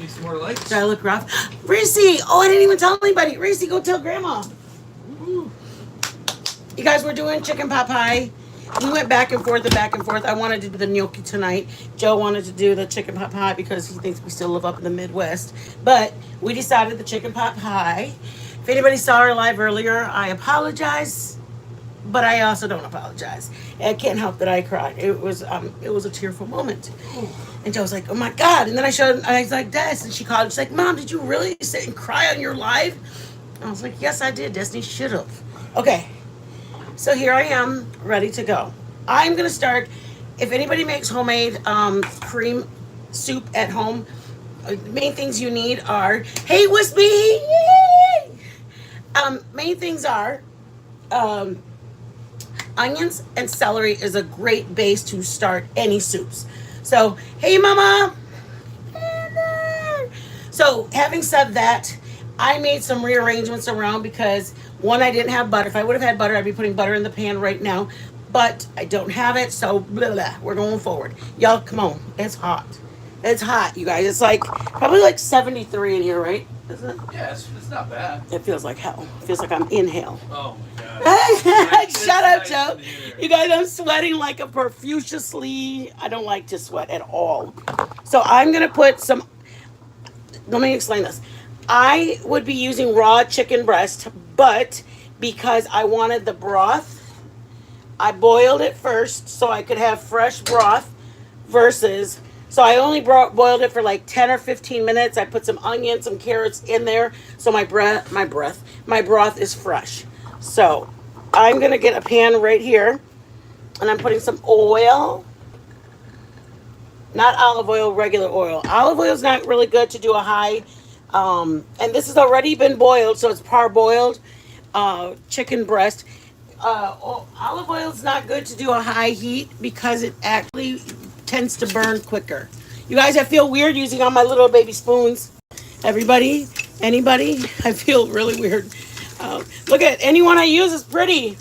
me some more lights. Do I look rough? Reese! Oh, I didn't even tell anybody. Reese, go tell Grandma. Ooh. You guys, we're doing chicken pot pie. We went back and forth and back and forth. I wanted to do the gnocchi tonight. Joe wanted to do the chicken pot pie because he thinks we still live up in the Midwest. But we decided the chicken pot pie. If anybody saw our live earlier, I apologize, but I also don't apologize. I can't help that I cried. It was a tearful moment. And Joe was like, "Oh my God!" And then I was like, "Des," and she called. She's like, "Mom, did you really sit and cry on your live?" I was like, "Yes, I did. Disney should have." Okay. So here I am, ready to go. I'm gonna start. If anybody makes homemade cream soup at home, the main things you need are, hey Wispy, yay! Main things are onions and celery is a great base to start any soups. So hey Mama. So having said that, I made some rearrangements around because one, I didn't have butter. If I would have had butter, I'd be putting butter in the pan right now. But I don't have it, so blah, blah, we're going forward. Y'all, come on. It's hot. It's hot, you guys. It's like probably like 73 in here, right? Isn't it? Yeah, it's not bad. It feels like hell. It feels like I'm in hell. Oh my God. Shut up, Joe. You guys, I'm sweating like a profusely. I don't like to sweat at all. So I'm going to put some. Let me explain this. I would be using raw chicken breast, but because I wanted the broth, I boiled it first so I could have fresh broth versus, so I only boiled it for like 10 or 15 minutes. I put some onions, some carrots in there so my broth is fresh. So I'm going to get a pan right here and I'm putting some oil. Not olive oil, regular oil. Olive oil is not really good to do a high. And this has already been boiled, so it's parboiled chicken breast. Olive oil is not good to do a high heat because it actually tends to burn quicker. You guys, I feel weird using all my little baby spoons. Everybody, anybody, I feel really weird. Look at anyone I use is pretty.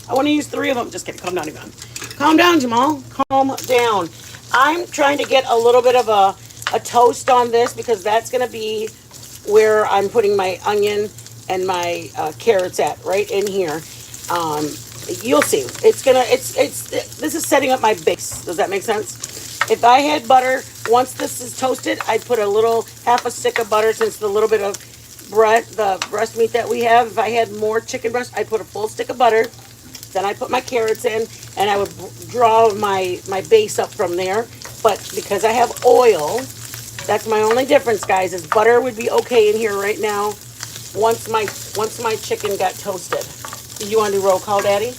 I want to use 3 of them. Just kidding. Calm down, Yvonne. Calm down, Jamal. Calm down. I'm trying to get a little bit of a toast on this because that's going to be where I'm putting my onion and my carrots at, right in here. You'll see. This is setting up my base. Does that make sense? If I had butter, once this is toasted, I'd put half a stick of butter since the little bit of the breast meat that we have. If I had more chicken breast, I'd put a full stick of butter. Then I put my carrots in, and I would draw my base up from there. But because I have oil, that's my only difference, guys, is butter would be okay in here right now once my chicken got toasted. Did you want to do roll call, Daddy?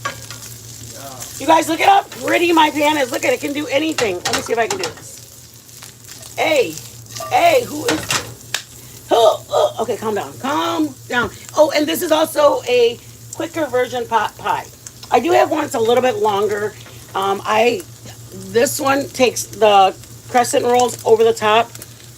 Yeah. You guys, look at how pretty my pan is. Look at it. It can do anything. Let me see if I can do this. Hey, who is... Oh, okay, calm down. Calm down. Oh, and this is also a quicker version pot pie. I do have one that's a little bit longer. This one takes the crescent rolls over the top.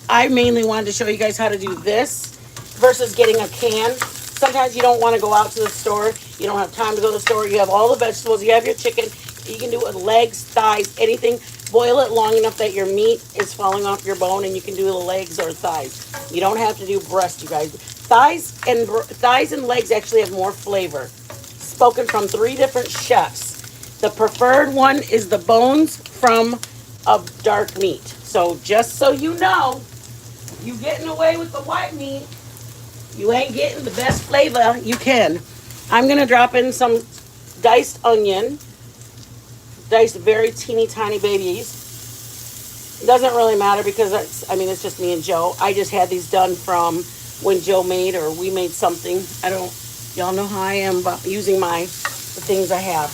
I mainly wanted to show you guys how to do this versus getting a can. Sometimes you don't want to go out to the store. You don't have time to go to the store. You have all the vegetables. You have your chicken. You can do it with legs, thighs, anything. Boil it long enough that your meat is falling off your bone, and you can do the legs or thighs. You don't have to do breast, you guys. Thighs and legs actually have more flavor. Spoken from 3 different chefs. The preferred one is the bones from a dark meat. So just so you know, you getting away with the white meat, you ain't getting the best flavor you can. I'm going to drop in some diced onion. Diced very teeny tiny babies. It doesn't really matter because it's just me and Joe. I just had these done from when Joe made or we made something. Y'all know how I am about using the things I have.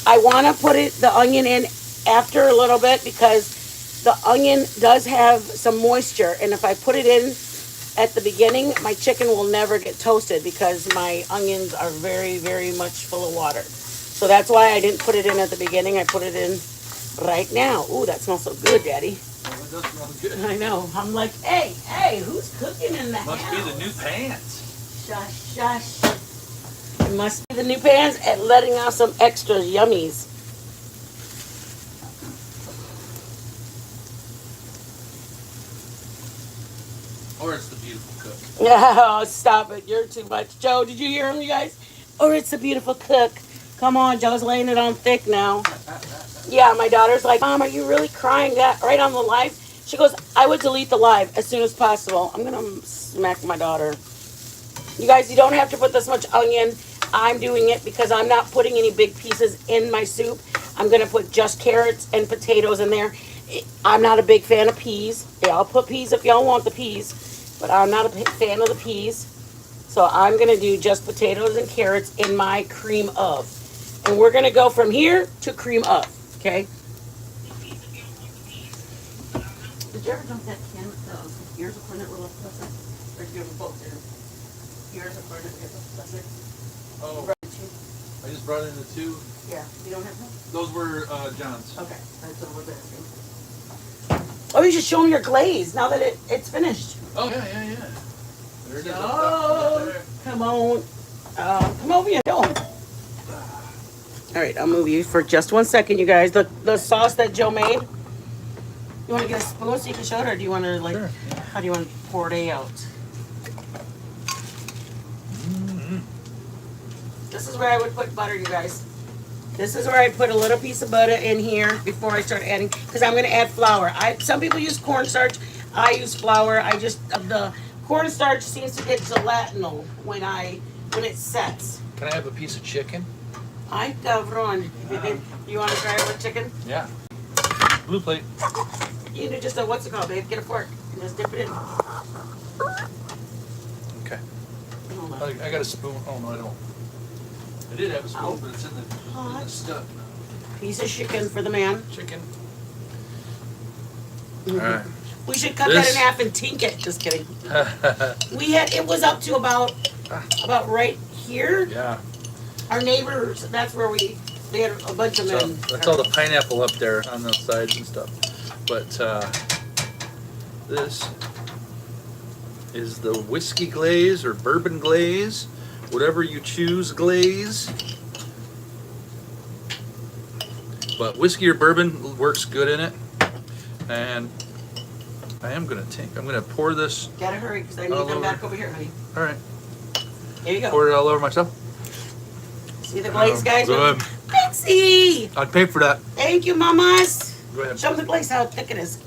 I want to put the onion in after a little bit because the onion does have some moisture. And if I put it in at the beginning, my chicken will never get toasted because my onions are very, very much full of water. So that's why I didn't put it in at the beginning. I put it in right now. Ooh, that smells so good, Daddy. Oh, it does smell good. I know. I'm like, hey, who's cooking in the house? Must be the new pans. Shush. It must be the new pans at letting out some extra yummies. Or it's the beautiful cook. Yeah, oh, stop it. You're too much. Joe, did you hear him, you guys? Or it's a beautiful cook. Come on, Joe's laying it on thick now. Yeah, my daughter's like, Mom, are you really crying that right on the live? She goes, I would delete the live as soon as possible. I'm going to smack my daughter. You guys, you don't have to put this much onion. I'm doing it because I'm not putting any big pieces in my soup. I'm going to put just carrots and potatoes in there. I'm not a big fan of peas. Yeah, I'll put peas if y'all want the peas, but I'm not a fan of the peas. So I'm going to do just potatoes and carrots in my cream of. And we're going to go from here to cream of, okay? Did you ever dump that can with the ears of cornet little plastic? Or do you have both there? Ears of cornet, plastic? Oh, I just brought in the 2. Yeah, you don't have them? Those were John's. Okay, that's what we're asking. Oh, you should show me your glaze now that it's finished. Oh, yeah. There it is. Oh, Right there. come on. Come over here. Go on. All right, I'll move you for just 1 second, you guys. The sauce that Joe made. You want to get a spoon so you can show it, or do you want to, like, Sure. how do you want to pour it out? Mm-hmm. This is where I would put butter, you guys. This is where I put a little piece of butter in here before I start adding, because I'm going to add flour. Some people use cornstarch. I use flour. The cornstarch seems to get gelatinal when it sets. Can I have a piece of chicken? Ay, cabrón. You want to try it with chicken? Yeah. Blue plate. You can do just a, what's it called, babe? Get a fork and just dip it in. Okay. Hold on. I got a spoon. Oh, no, I don't. I did have a spoon, Ow. but it's in Hot. the stuff. Piece of chicken for the man. Chicken. Mhm. All right. We should cut This- that in half and tink it. Just kidding. It was up to about right here. Yeah. Our neighbors, that's where they had a bunch of So men. that's all the pineapple up there on the sides and stuff. But this is the whiskey glaze or bourbon glaze, whatever you choose glaze. But whiskey or bourbon works good in it. And I am gonna I'm gonna pour this. Gotta hurry, because I need All them over. back over here, honey. All right, There you go. pour it all over myself. See the glaze, guys? Good. Pixie! I'd pay for that. Thank you, mamas. Go ahead. Show them the glaze, how thick it is.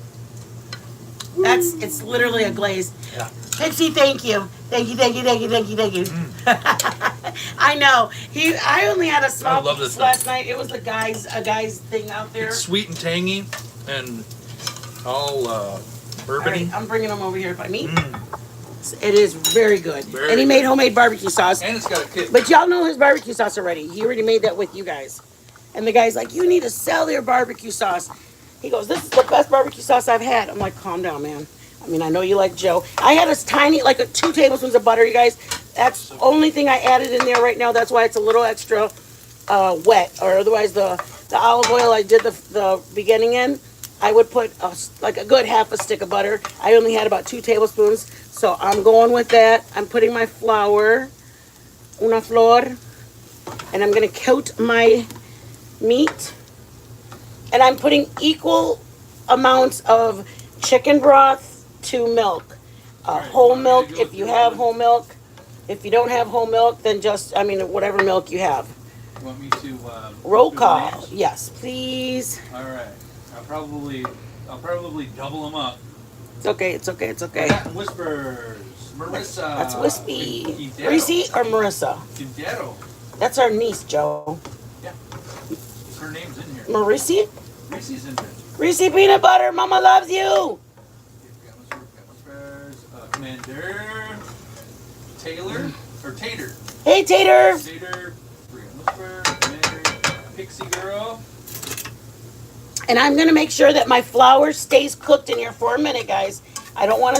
It's literally a glaze. Yeah. Pixie, thank you. Thank you. I know. I only had a small I love piece this last night. It was a guy's thing out there. It's sweet and tangy, and all All bourbony. right, I'm bringing them over here by me. Mm. It is very good. Very And he made good. homemade barbecue sauce. And it's got a kick. But y'all know his barbecue sauce already. He already made that with you guys. And the guy's like, you need to sell your barbecue sauce. He goes, this is the best barbecue sauce I've had. I'm like, calm down, man. I mean, I know you like Joe. I had a tiny, like 2 tablespoons of butter, you guys. That's the only thing I added in there right now. That's why it's a little extra wet. Or otherwise, the olive oil I did the beginning in, I would put like a good half a stick of butter. I only had about 2 tablespoons. So I'm going with that. I'm putting my flour, una flor, and I'm going to coat my meat. And I'm putting equal amounts of chicken broth to milk. Whole milk if you have whole milk. If you don't have whole milk, then whatever milk you have. You want me to Roll do the call. names? Yes, please. All right. I'll probably double them up. It's okay. Cat Whispers. Marissa. That's Wispy. Quintero. Reese or Marissa? Quintero. That's our niece, Joe. Yeah. Her name's in here. Marissa? Reese's in there. Reese Peanut Butter, Mama loves you. Cat Whispers. Commander. Taylor. Or Tater. Hey, Tater. Tater. Whisper. Commander. Pixie Girl. And I'm gonna make sure that my flour stays cooked in here for a minute, guys. I don't wanna,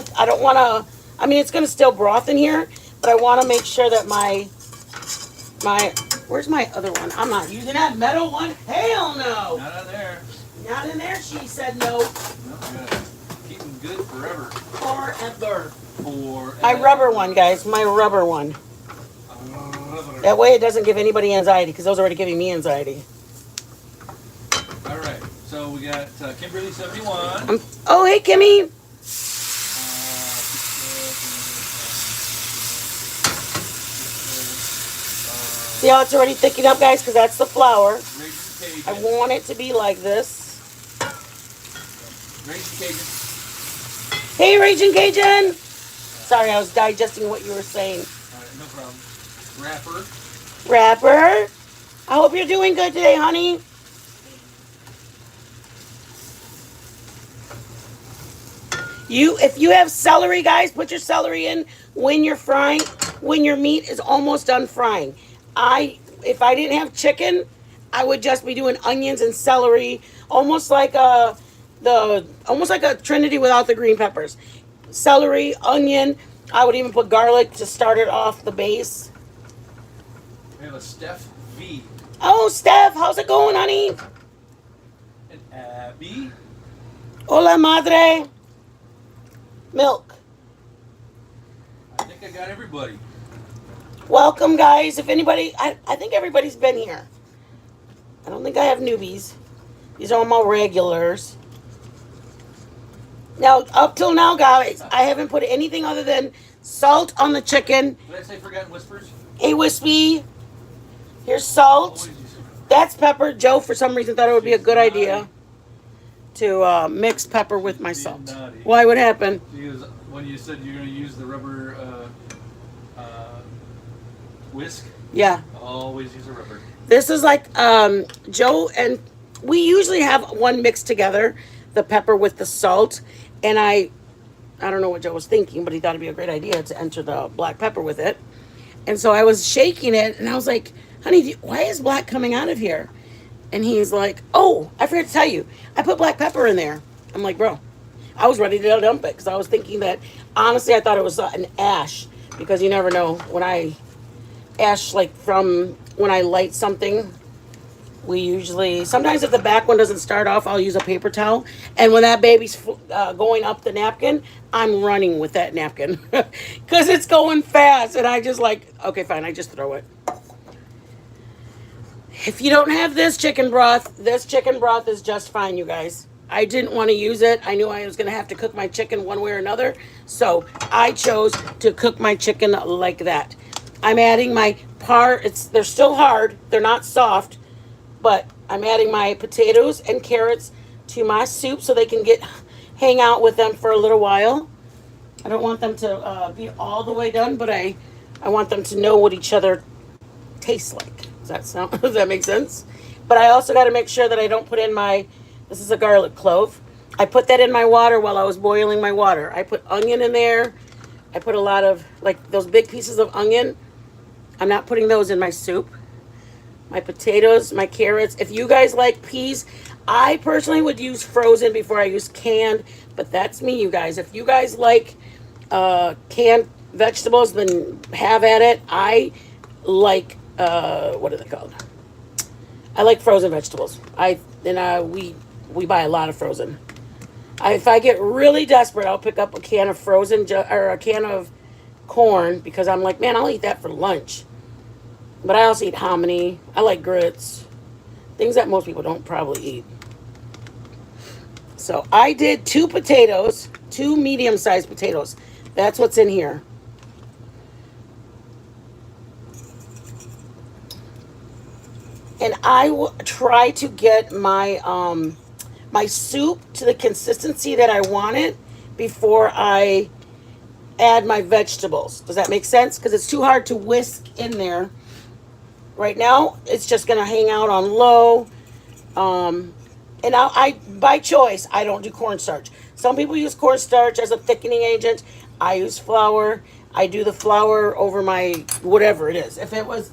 it's gonna still broth in here, but I wanna make sure that where's my other one? I'm not using that metal one. Hell no. Not on there. Not in there, she said no. No, gotta keep them good forever. Forever. Forever. My rubber one, guys, my rubber one. That way it doesn't give anybody anxiety, because those are already giving me anxiety. All right. So we got Kimberly 71. Oh, hey, Kimmy. See how it's already thickening up, guys? Because that's the flour. Raging I Cajun. want it to be like this. Raging Cajun. Hey, Raging Cajun! Sorry, I was digesting what you were saying. All right, no problem. Wrapper. Rapper, I hope you're doing good today, honey. If you have celery, guys, put your celery in when you're frying, when your meat is almost done frying. If I didn't have chicken, I would just be doing onions and celery, almost like a Trinity without the green peppers. Celery, onion. I would even put garlic to start it off the base. We have a Steph V. Oh, Steph, how's it going, honey? And Abby. Hola, madre. Milk. I think I got everybody. Welcome, guys. If anybody, I think everybody's been here. I don't think I have newbies. These are all my regulars. Now, up till now, guys, I haven't put anything other than salt on the chicken. Did I say Forgotten Whispers? Hey, Wispy. Here's salt. Always use it. That's pepper. Joe, for some reason, thought it would be a good idea to mix pepper with my salt. Naughty. Why? What happened? Because when you said you're going to use the rubber whisk, Yeah. always use a rubber. This is like Joe, and we usually have one mixed together, the pepper with the salt. And I don't know what Joe was thinking, but he thought it'd be a great idea to enter the black pepper with it. And so I was shaking it, and I was like, honey, why is black coming out of here? And he's like, oh, I forgot to tell you, I put black pepper in there. I'm like, bro, I was ready to dump it because I was thinking that, honestly, I thought it was an ash, because you never know when I ash, like from when I light something. We usually, sometimes if the back one doesn't start off, I'll use a paper towel. And when that baby's going up the napkin, I'm running with that napkin because it's going fast. And I just like, okay, fine, I just throw it. If you don't have this chicken broth is just fine, you guys. I didn't want to use it. I knew I was going to have to cook my chicken one way or another. So I chose to cook my chicken like that. I'm adding my they're still hard. They're not soft. But I'm adding my potatoes and carrots to my soup so they can hang out with them for a little while. I don't want them to be all the way done, but I want them to know what each other tastes like. Does that make sense? But I also got to make sure that I don't put in this is a garlic clove. I put that in my water while I was boiling my water. I put onion in there. I put a lot of, like, those big pieces of onion. I'm not putting those in my soup. My potatoes, my carrots. If you guys like peas, I personally would use frozen before I use canned, but that's me, you guys. If you guys like canned vegetables, then have at it. I like, what are they called? I like frozen vegetables. We buy a lot of frozen. If I get really desperate, I'll pick up a can of frozen or a can of corn, because I'm like, man, I'll eat that for lunch. But I also eat hominy. I like grits. Things that most people don't probably eat. So I did 2 potatoes, 2 medium-sized potatoes. That's what's in here. And I will try to get my my soup to the consistency that I want it before I add my vegetables. Does that make sense? Because it's too hard to whisk in there. Right now, it's just going to hang out on low. And I, by choice, I don't do cornstarch. Some people use cornstarch as a thickening agent. I use flour. I do the flour over my whatever it is. If it was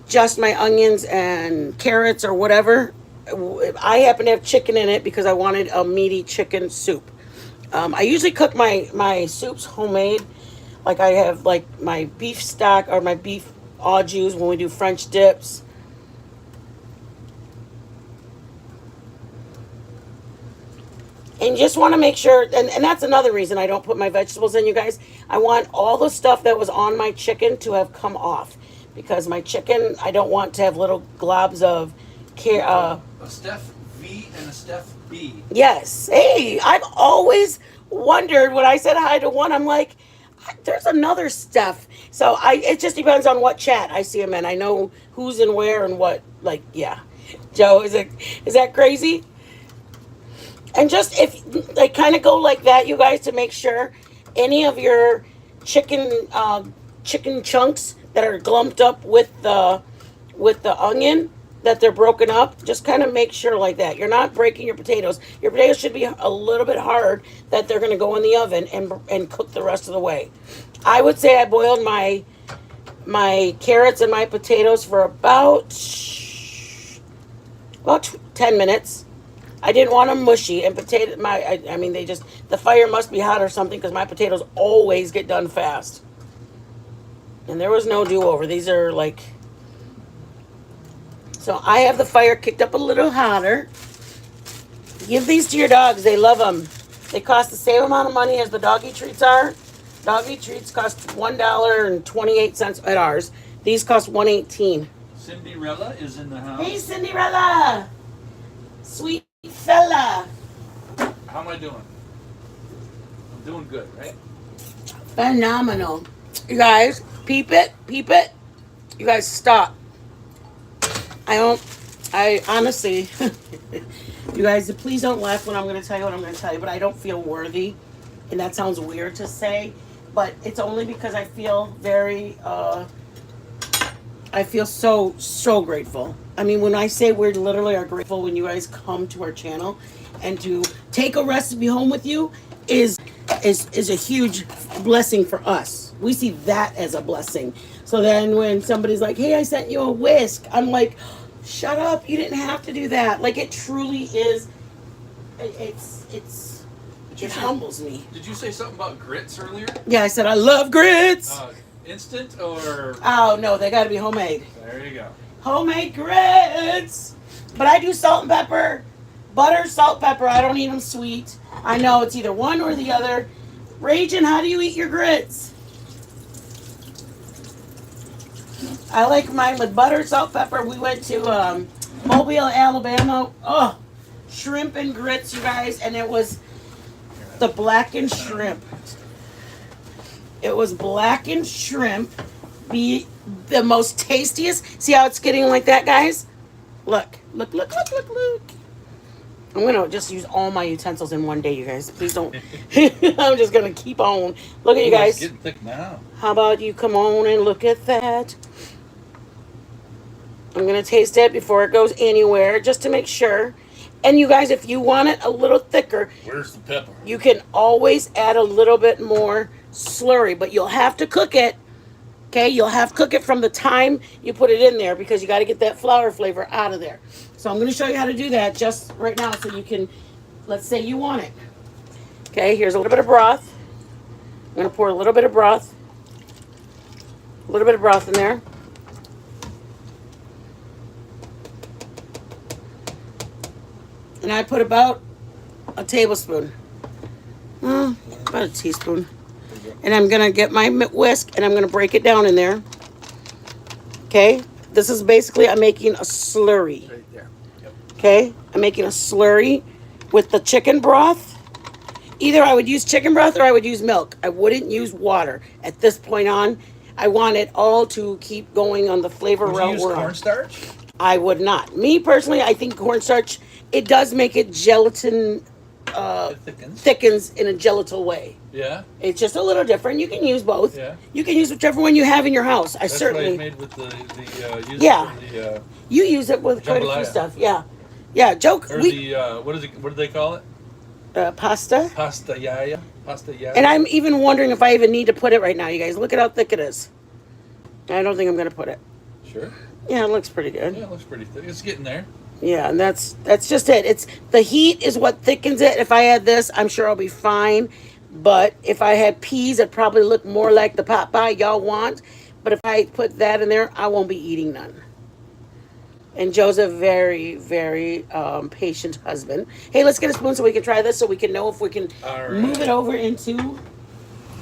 just my onions and carrots or whatever, I happen to have chicken in it because I wanted a meaty chicken soup. I usually cook my soups homemade. Like I have like my beef stock or my beef au jus when we do French dips. And just want to make sure, and that's another reason I don't put my vegetables in, you guys. I want all the stuff that was on my chicken to have come off. Because my chicken, I don't want to have little globs of A Steph V and a Steph B. Yes. Hey, I've always wondered when I said hi to one, I'm like, There's another Steph. So it just depends on what chat I see him in. I know who's and where and what. Like, yeah. Joe, is that crazy? And just if like kind of go like that, you guys, to make sure any of your chicken chicken chunks that are glumped up with the onion, that they're broken up, just kind of make sure like that. You're not breaking your potatoes. Your potatoes should be a little bit hard, that they're going to go in the oven and cook the rest of the way. I would say I boiled my carrots and my potatoes for about 10 minutes. I didn't want them mushy, and I mean, the fire must be hot or something, because my potatoes always get done fast. And there was no do-over. These are like, so I have the fire kicked up a little hotter. Give these to your dogs. They love them. They cost the same amount of money as the doggy treats are. Doggy treats cost $1.28 at ours. These cost $1.18. Cinderella is in the house. Hey, Cinderella. Sweet fella. How am I doing? I'm doing good, right? Phenomenal. You guys, peep it. You guys stop. I honestly, you guys, please don't laugh when I'm going to tell you what I'm going to tell you, but I don't feel worthy. And that sounds weird to say, but it's only because I feel I feel so grateful. I mean, when I say we literally are grateful when you guys come to our channel, and to take a recipe home with you is a huge blessing for us. We see that as a blessing. So then when somebody's like, hey, I sent you a whisk, I'm like, shut up, you didn't have to do that. Like, it truly is, it humbles me. Did you say something about grits earlier? Yeah, I said I love grits. Instant or? Oh, no, they gotta be homemade. There you go. Homemade grits. But I do salt and pepper. Butter, salt, pepper. I don't eat them sweet. I know it's either one or the other. Ragin, how do you eat your grits? I like mine with butter, salt, pepper. We went to Mobile, Alabama. Oh, shrimp and grits, you guys. And it was the blackened shrimp. It was blackened shrimp. Be the most tastiest. See how it's getting like that, guys? Look. I'm going to just use all my utensils in one day, you guys. Please don't. I'm just going to keep on. Look at you guys. It's getting thick now. How about you come on and look at that? I'm going to taste it before it goes anywhere, just to make sure. And you guys, if you want it a little thicker, where's the pepper? You can always add a little bit more slurry, but you'll have to cook it. Okay, you'll have to cook it from the time you put it in there, because you got to get that flour flavor out of there. So I'm going to show you how to do that just right now, so you can, let's say you want it. Okay, here's a little bit of broth. I'm going to pour a little bit of broth. A little bit of broth in there. And I put about a tablespoon. About a teaspoon. And I'm going to get my whisk and I'm going to break it down in there. Okay? This is basically, I'm making a slurry. Right there. Yep. Okay? I'm making a slurry with the chicken broth. Either I would use chicken broth or I would use milk. I wouldn't use water. At this point on, I want it all to keep going on the flavor route. Would you use cornstarch? I would not. Me personally, I think cornstarch, it does make it gelatin, it thickens in a gelatin way. Yeah. It's just a little different. You can use both. Yeah. You can use whichever one you have in your house. That's certainly. What I made with the Yeah. The, you use it with quite a few jambalaya. stuff. Yeah. Yeah. Joke. Or what is it? What do they call it? Pasta. Pasta yaya. Pasta yaya. And I'm even wondering if I even need to put it right now. You guys, look at how thick it is. I don't think I'm gonna put it. Sure. Yeah, it looks pretty good. Yeah, it looks pretty thick. It's getting there. Yeah, and that's just it. It's the heat is what thickens it. If I had this, I'm sure I'll be fine. But if I had peas, it'd probably look more like the pot pie y'all want. But if I put that in there, I won't be eating none. And Joe's a very, very patient husband. Hey, let's get a spoon so we can try this, so we can know if we can move it over into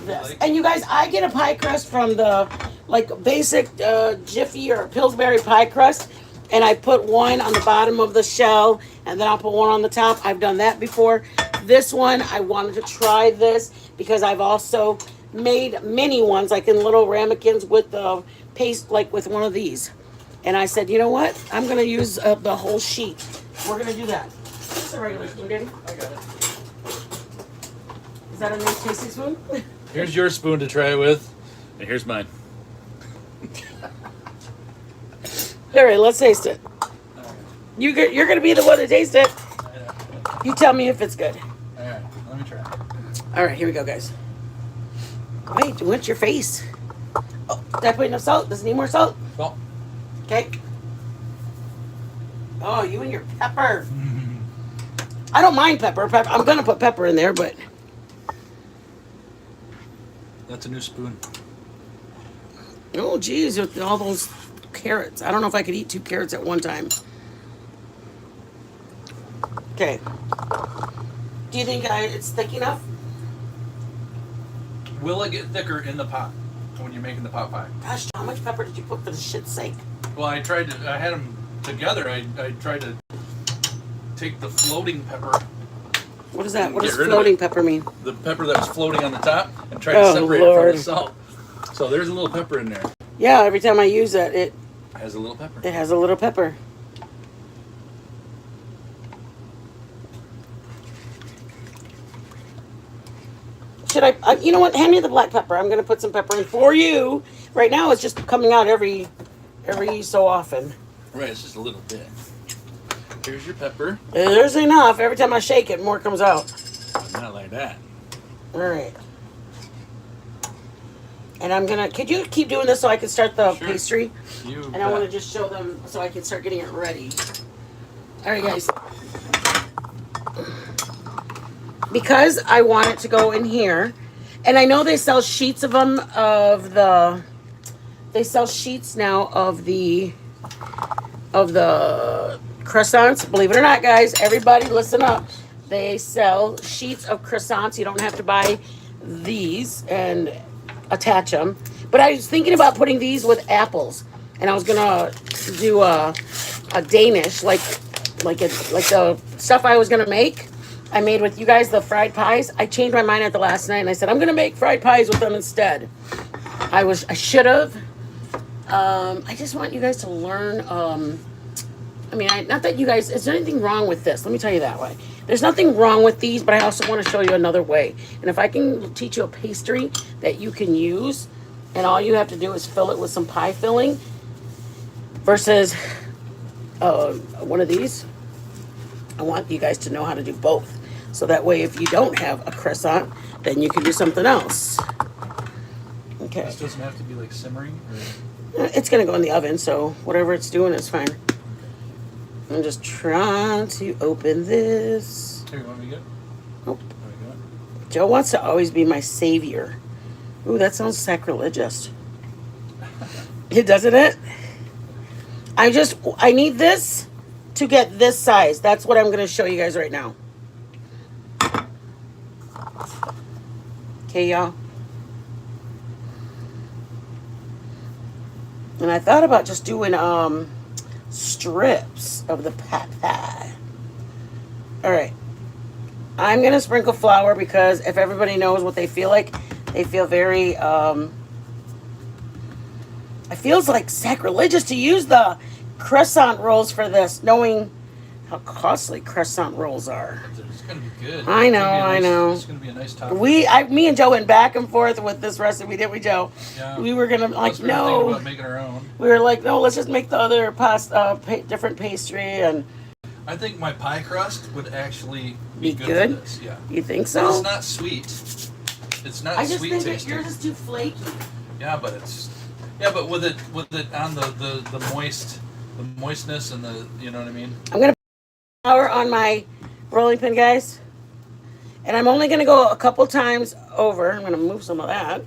this. And you guys, I get a pie crust from the basic Jiffy or Pillsbury pie crust. And I put one on the bottom of the shell, and then I'll put one on the top. I've done that before. This one, I wanted to try this because I've also made mini ones, like in little ramekins with the paste, like with one of these. And I said, you know what? I'm gonna use the whole sheet. We're gonna do that. Just a regular spoon, Daddy. I got it. Is that a nice tasty spoon? Here's your spoon to try with, and here's mine. All right, let's taste it. You're gonna be the one to taste it. You tell me if it's good. All right, let me try. All right, here we go, guys. Wait, what's your face? Oh, did I put enough salt? Does it need more salt? Well, Okay. Oh, you and your pepper. I don't mind pepper. I'm gonna put pepper in there, but that's a new spoon. oh, geez, with all those carrots. I don't know if I could eat 2 carrots at one time. Okay. Do you think it's thick enough? Will it get thicker in the pot when you're making the pot pie? Gosh, how much pepper did you put for the shit's sake? Well, I had them together. I tried to take the floating pepper, What is that? What Get does rid of floating it. pepper mean? the pepper that was floating on the top, and tried Oh, to separate it Lord. from the salt. So there's a little pepper in there. Yeah, every time I use that, it Has a little pepper. has a little pepper. Should I you know what? Hand me the black pepper. I'm gonna put some pepper in for you. Right now, it's just coming out every so often. Right, it's just a little bit. Here's your pepper. There's enough. Every time I shake it, more comes out. Not like that. All right. And I'm gonna. Could you keep doing this so I can start the Sure. pastry? You And I want to bet. just show them so I can start getting it ready. All right, guys. Because I want it to go in here, and I know they sell sheets of them of the. They sell sheets now of the croissants. Believe it or not, guys, everybody listen up. They sell sheets of croissants. You don't have to buy these and attach them. But I was thinking about putting these with apples, and I was gonna do a Danish like the stuff I was gonna make. I made with you guys the fried pies. I changed my mind at the last night, and I said I'm gonna make fried pies with them instead. I should have. I just want you guys to learn. I mean, not that you guys. Is there anything wrong with this? Let me tell you that way. There's nothing wrong with these, but I also want to show you another way. And if I can teach you a pastry that you can use, and all you have to do is fill it with some pie filling, versus one of these. I want you guys to know how to do both. So that way, if you don't have a croissant, then you can do something else. Okay. This doesn't have to be like simmering. It's gonna go in the oven, so whatever it's doing is fine. I'm just trying to open this. Here, you want me to get it? Nope. There we go. Joe wants to always be my savior. Ooh, that sounds sacrilegious. It doesn't it? I need this to get this size. That's what I'm gonna show you guys right now. Okay, y'all. And I thought about just doing strips of the pot pie. All right. I'm going to sprinkle flour because if everybody knows what they feel like, they feel very it feels like sacrilegious to use the croissant rolls for this, knowing how costly croissant rolls are. It's gonna be good. I know, It's gonna be a I nice- know. It's gonna be a nice topping. Me and Joe went back and forth with this recipe, didn't we, Joe? Yeah. We were gonna Plus, we were thinking no. about making our own. We were like, no, let's just make the other pasta, different pastry, and I think my pie crust would actually Be be good, good? for this. Yeah. you think But so? it's not sweet. It's not I just sweet think that tasting. yours is too flaky. Yeah, but with it on the moistness and the, you know what I mean? I'm gonna put flour on my rolling pin, guys, and I'm only gonna go a couple times over. I'm gonna move some of that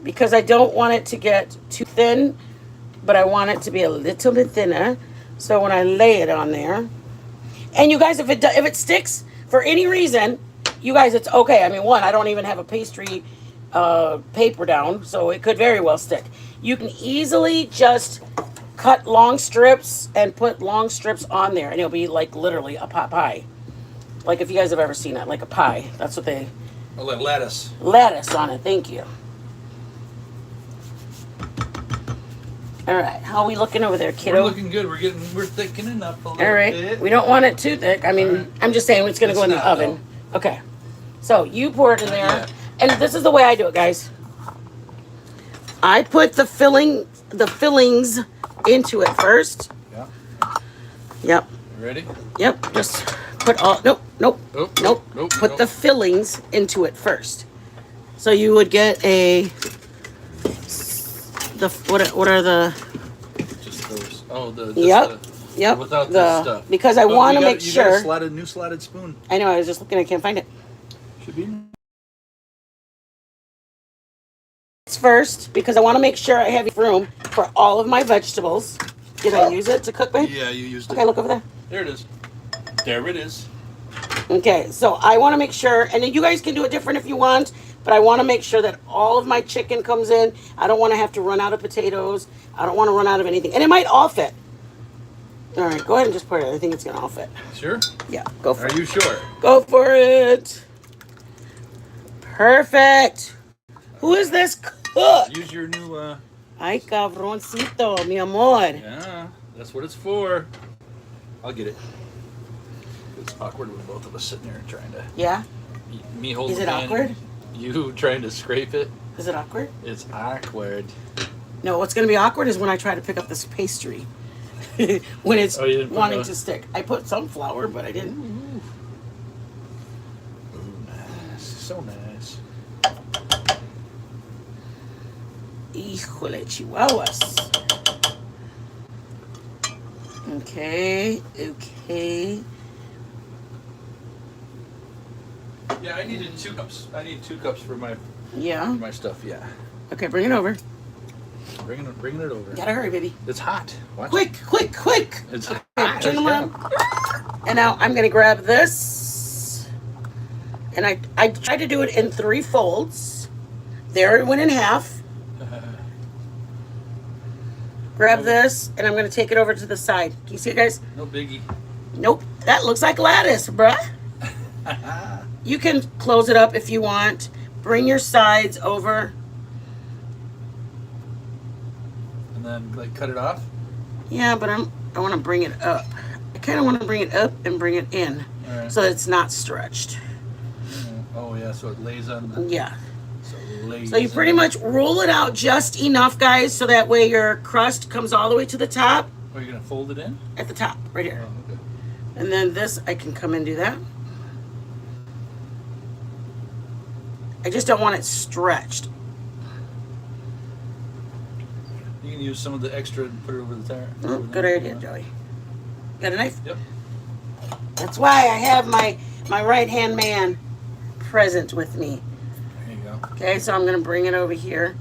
because I don't want it to get too thin, but I want it to be a little bit thinner. So when I lay it on there, and you guys, if it sticks for any reason, you guys, it's okay. I mean, I don't even have a pastry paper down, so it could very well stick. You can easily just cut long strips and put long strips on there, and it'll be like literally a pot pie. Like if you guys have ever seen it, like a pie. That's what they Oh, lettuce. Lettuce on it. Thank you. All right, how are we looking over there, We're kiddo? looking good. We're thickening up a little All right, bit. we don't want it too thick. I mean, All right. I'm just saying it's gonna go in It's the not, oven. Okay, so you pour it in Not there, yet. and this is the way I do it, guys. I put the fillings into it first. Yeah. Yep, You ready? yep. Just put all. Nope. Nope, Nope. nope, Put nope. the fillings into it first. So you would get what are the Just those. Oh, just Yep. the, yep without the this stuff. because I But want to you make got- you got sure. a new slotted spoon. I know. I was just looking. I can't find it. Should be. It's first because I want to make sure I have room for all of my vegetables. Did I use it to cook, babe? Yeah, you used it. Okay, look over there. There it is. There it is. Okay, so I want to make sure, and then you guys can do it different if you want, but I want to make sure that all of my chicken comes in. I don't want to have to run out of potatoes. I don't want to run out of anything. And it might all fit. All right, go ahead and just put it. I think it's going to all fit. Sure? Yeah, go for Are it. you sure? Go for it. Perfect. Who is this cook? Use your new, Ay, cabroncito, mi amor. yeah, that's what it's for. I'll get it. It's awkward with both of us sitting there trying to, Yeah? me holding Is it the pan, awkward? you trying to scrape it. Is it awkward? It's awkward. No, what's going to be awkward is when I try to pick up this pastry. When it's Oh, you didn't put wanting no- to stick. I put some flour, but I didn't. Ooh, nice. So nice. Híjole, chihuahuas. Okay, okay. Yeah, I needed 2 cups. I need 2 cups for my Yeah. stuff, yeah. Okay, bring it over. Bringing it over. Gotta hurry, baby. It's hot. Watch Quick, quick, quick. It's Okay, hot. turn them around. And now I'm gonna grab this. And I tried to do it in 3 folds. There it went in half. Grab this, and I'm gonna take it over to the side. Can you see it, guys? No biggie. Nope, that looks like lettuce, bruh. You can close it up if you want. Bring your sides over. And then, like, cut it off? Yeah, but I want to bring it up. I kind of want to bring it up and bring it in, All right. so it's not stretched. Oh, yeah, so it lays on the... Yeah. So it lays So you pretty on- much roll it out just enough, guys, so that way your crust comes all the way to the top. Oh, you're going to fold it in? At the top, right here. Oh, okay. And then this, I can come and do that. I just don't want it stretched. You can use some of the extra and put it over the tire. Oh, good idea, Joey. Got a knife? Yep. That's why I have my right-hand man present with me. There you go. Okay, so I'm going to bring it over here.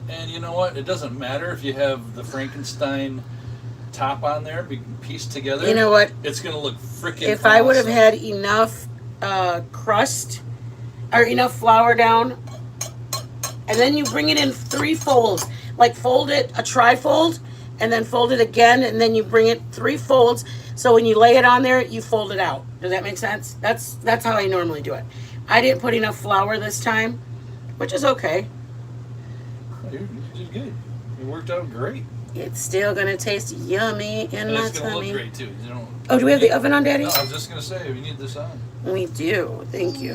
And you know what? It doesn't matter if you have the Frankenstein top on there, pieced together. You know what? It's going to look freaking If I would have awesome. had enough crust or enough flour down, and then you bring it in 3 folds, like fold it a trifold, and then fold it again, and then you bring it 3 folds. So when you lay it on there, you fold it out. Does that make sense? That's how I normally do it. I didn't put enough flour this time, which is okay. You did good. It worked out great. It's still gonna taste yummy in And my it's going to look tummy. great, too. You know, Oh, do we have the oven on, Daddy? No, I was just going to say, we need this on. We do. Thank you.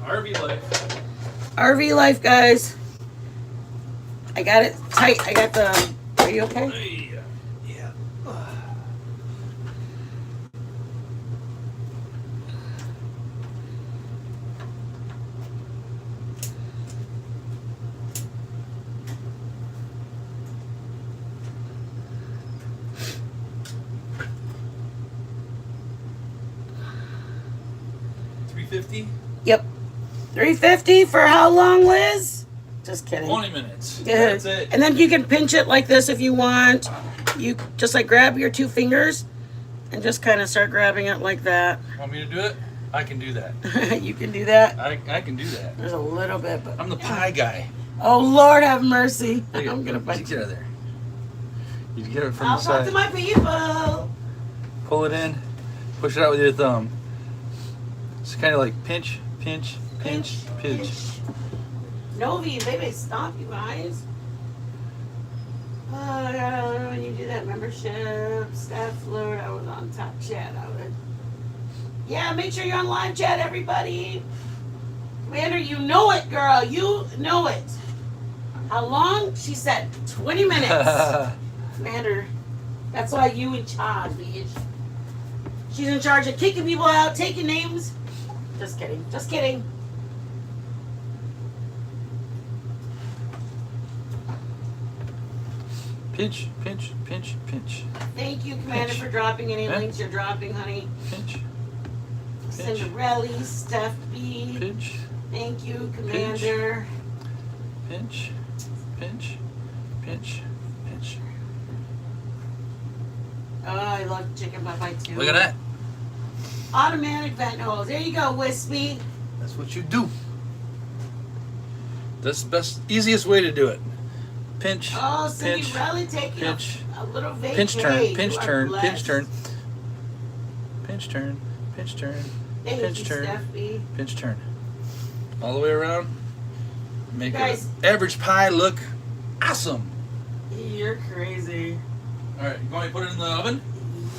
RV life. RV life, guys. I got it tight. I got the. Are you okay? Hey, yeah. $3.50? Yep. $3.50 for how long, Liz? Just kidding. 20 minutes. Yeah. That's it. And then you can pinch it like this if you want. You just like grab your 2 fingers and just kind of start grabbing it like that. Want me to do it? I can do that. You can do that. I can do that. There's a little bit, but I'm the pie guy. oh Lord, have mercy. Look at- I'm gonna bite get you. out of there. You get it from I'll the talk side. to my people. Pull it in. Push it out with your thumb. It's kind of like pinch, pinch, pinch, pinch. Novi, baby, stop, you guys. When you do that membership, staff float, I was on top chat. Yeah, make sure you're on live chat, everybody. Commander, you know it, girl. You know it. How long? She said 20 minutes. Commander, that's why you in charge, bitch. She's in charge of kicking people out, taking names. Just kidding. Just kidding. Pinch, pinch, pinch, pinch. Thank you, Commander, for dropping any links you're dropping, honey. Pinch. Cinderella, Steph B. Pinch. Thank you, Commander. Pinch, pinch, pinch, pinch. Oh, I love chicken pot pie too. Look at that. Automatic vent hose. There you go, Wispy. That's what you do. That's the best, easiest way to do it. Pinch, Oh, pinch, Cinderella taking pinch, a little vacay. pinch turn, pinch You are turn, blessed. pinch turn, pinch turn, pinch turn, Thank pinch you, turn, Steph B. pinch turn. All the way around. Make Guys. an average pie look awesome. You're crazy. All right, you want me to put it in the oven?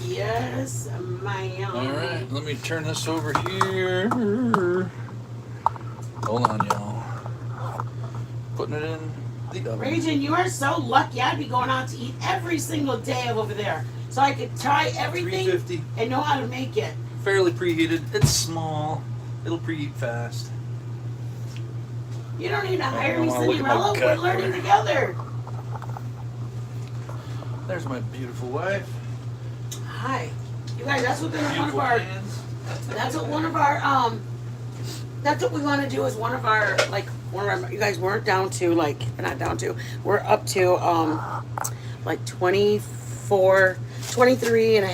Yes, ma'am. All right, let me turn this over here. Hold on, y'all. Putting it in the oven. Raging, you are so lucky. I'd be going out to eat every single day over there. So I could try everything 350. and know how to make it. Fairly preheated. It's small. It'll preheat fast. You don't need to hire me, Oh, look at my Cinderella. We're gut. learning together. There's my beautiful wife. Hi. You guys, that's what one of Beautiful our hands. that's what one of our that's what we want to do is one of our you guys weren't down to not down to, we're up to like 23 and a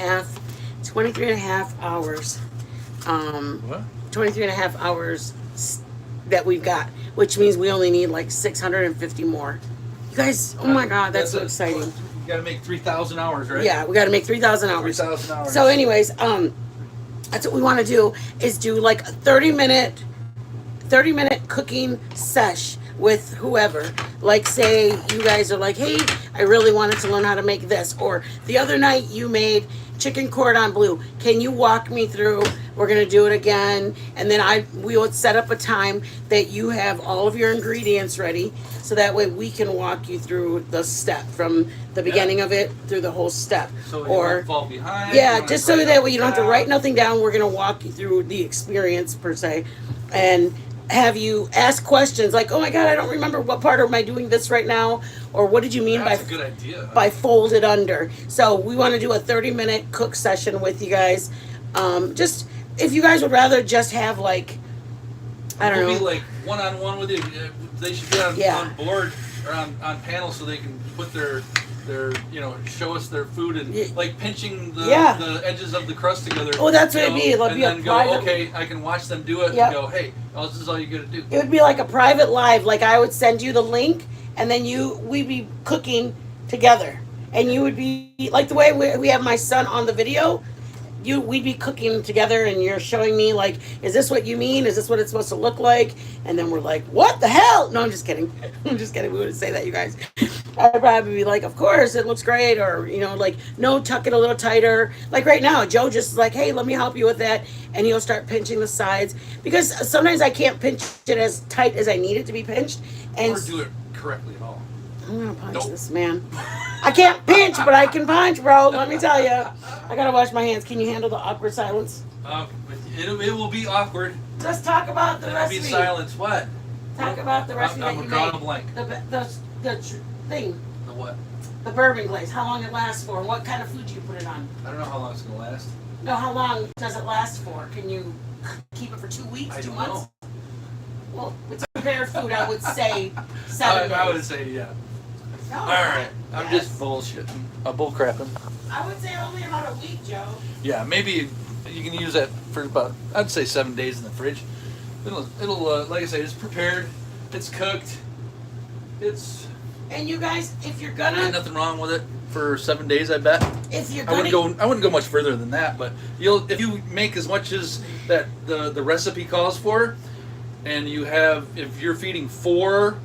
half hours. What? 23 and a half hours that we've got, which means we only need like 650 more. You guys, oh my God, that's so exciting. You gotta make 3,000 hours, right? Yeah, we got to make 3,000 hours. 3,000 hours. So, anyways, that's what we want to do is do like a 30-minute cooking sesh with whoever. Like, say you guys are like, hey, I really wanted to learn how to make this, or the other night you made chicken cordon bleu. Can you walk me through? We're gonna do it again, and then we would set up a time that you have all of your ingredients ready, so that way we can walk you through the step from the beginning of it through the whole step. So you won't fall behind. Yeah, you don't just have so to that write way you don't have to nothing write down. nothing down. We're gonna walk you through the experience per se, and have you ask questions like, "Oh my God, I don't remember what part am I doing this right now," or "What did you mean That's a good idea. by folded under?" So we want to do a 30-minute cook session with you guys. Just if you guys would rather just have like, I don't We'll know. be like one-on-one with you. They should be on board or on panel so they can put their show us their food and like pinching the edges of the crust together. Oh, that's what it'd be. It'd and be a then go, private- okay, I can watch them do it Yep. and go, hey, this is all you gotta do. It would be like a private live. Like I would send you the link, and then we'd be cooking together, and you would be like the way we have my son on the video. We'd be cooking together, and you're showing me like, is this what you mean? Is this what it's supposed to look like? And then we're like, what the hell? No, I'm just kidding. I'm just kidding. We wouldn't say that, you guys. I'd probably be like, of course, it looks great, or like, no, tuck it a little tighter. Like right now, Joe just is like, hey, let me help you with that, and he'll start pinching the sides because sometimes I can't pinch it as tight as I need it to be pinched, and Or do it correctly at all. I'm gonna punch Nope. this man. I can't pinch, but I can punch, bro. Let me tell you. I gotta wash my hands. Can you handle the awkward silence? It will be awkward. Let's talk about the It'll be recipe. silence. What? Talk about the recipe I'm that you drawing a made. blank. The thing, The what? the bourbon glaze. How long it lasts for? What kind of food do you put it on? I don't know how long it's gonna last. No, how long does it last for? Can you keep it for 2 weeks, I 2 don't months? know. Well, with prepared food, I would say 7 days. I would say yeah. No, All right, I'm yes. just bullshitting. Bull crapping. I would say only about a week, Joe. Yeah, maybe you can use that for about, I'd say 7 days in the fridge. It'll like I say, it's prepared, it's cooked, it's And you guys, if you're ain't gonna nothing wrong with it. for 7 days. I bet. If you're I wouldn't go much further than that. But if you make as much as that the recipe calls for, and if you're feeding 4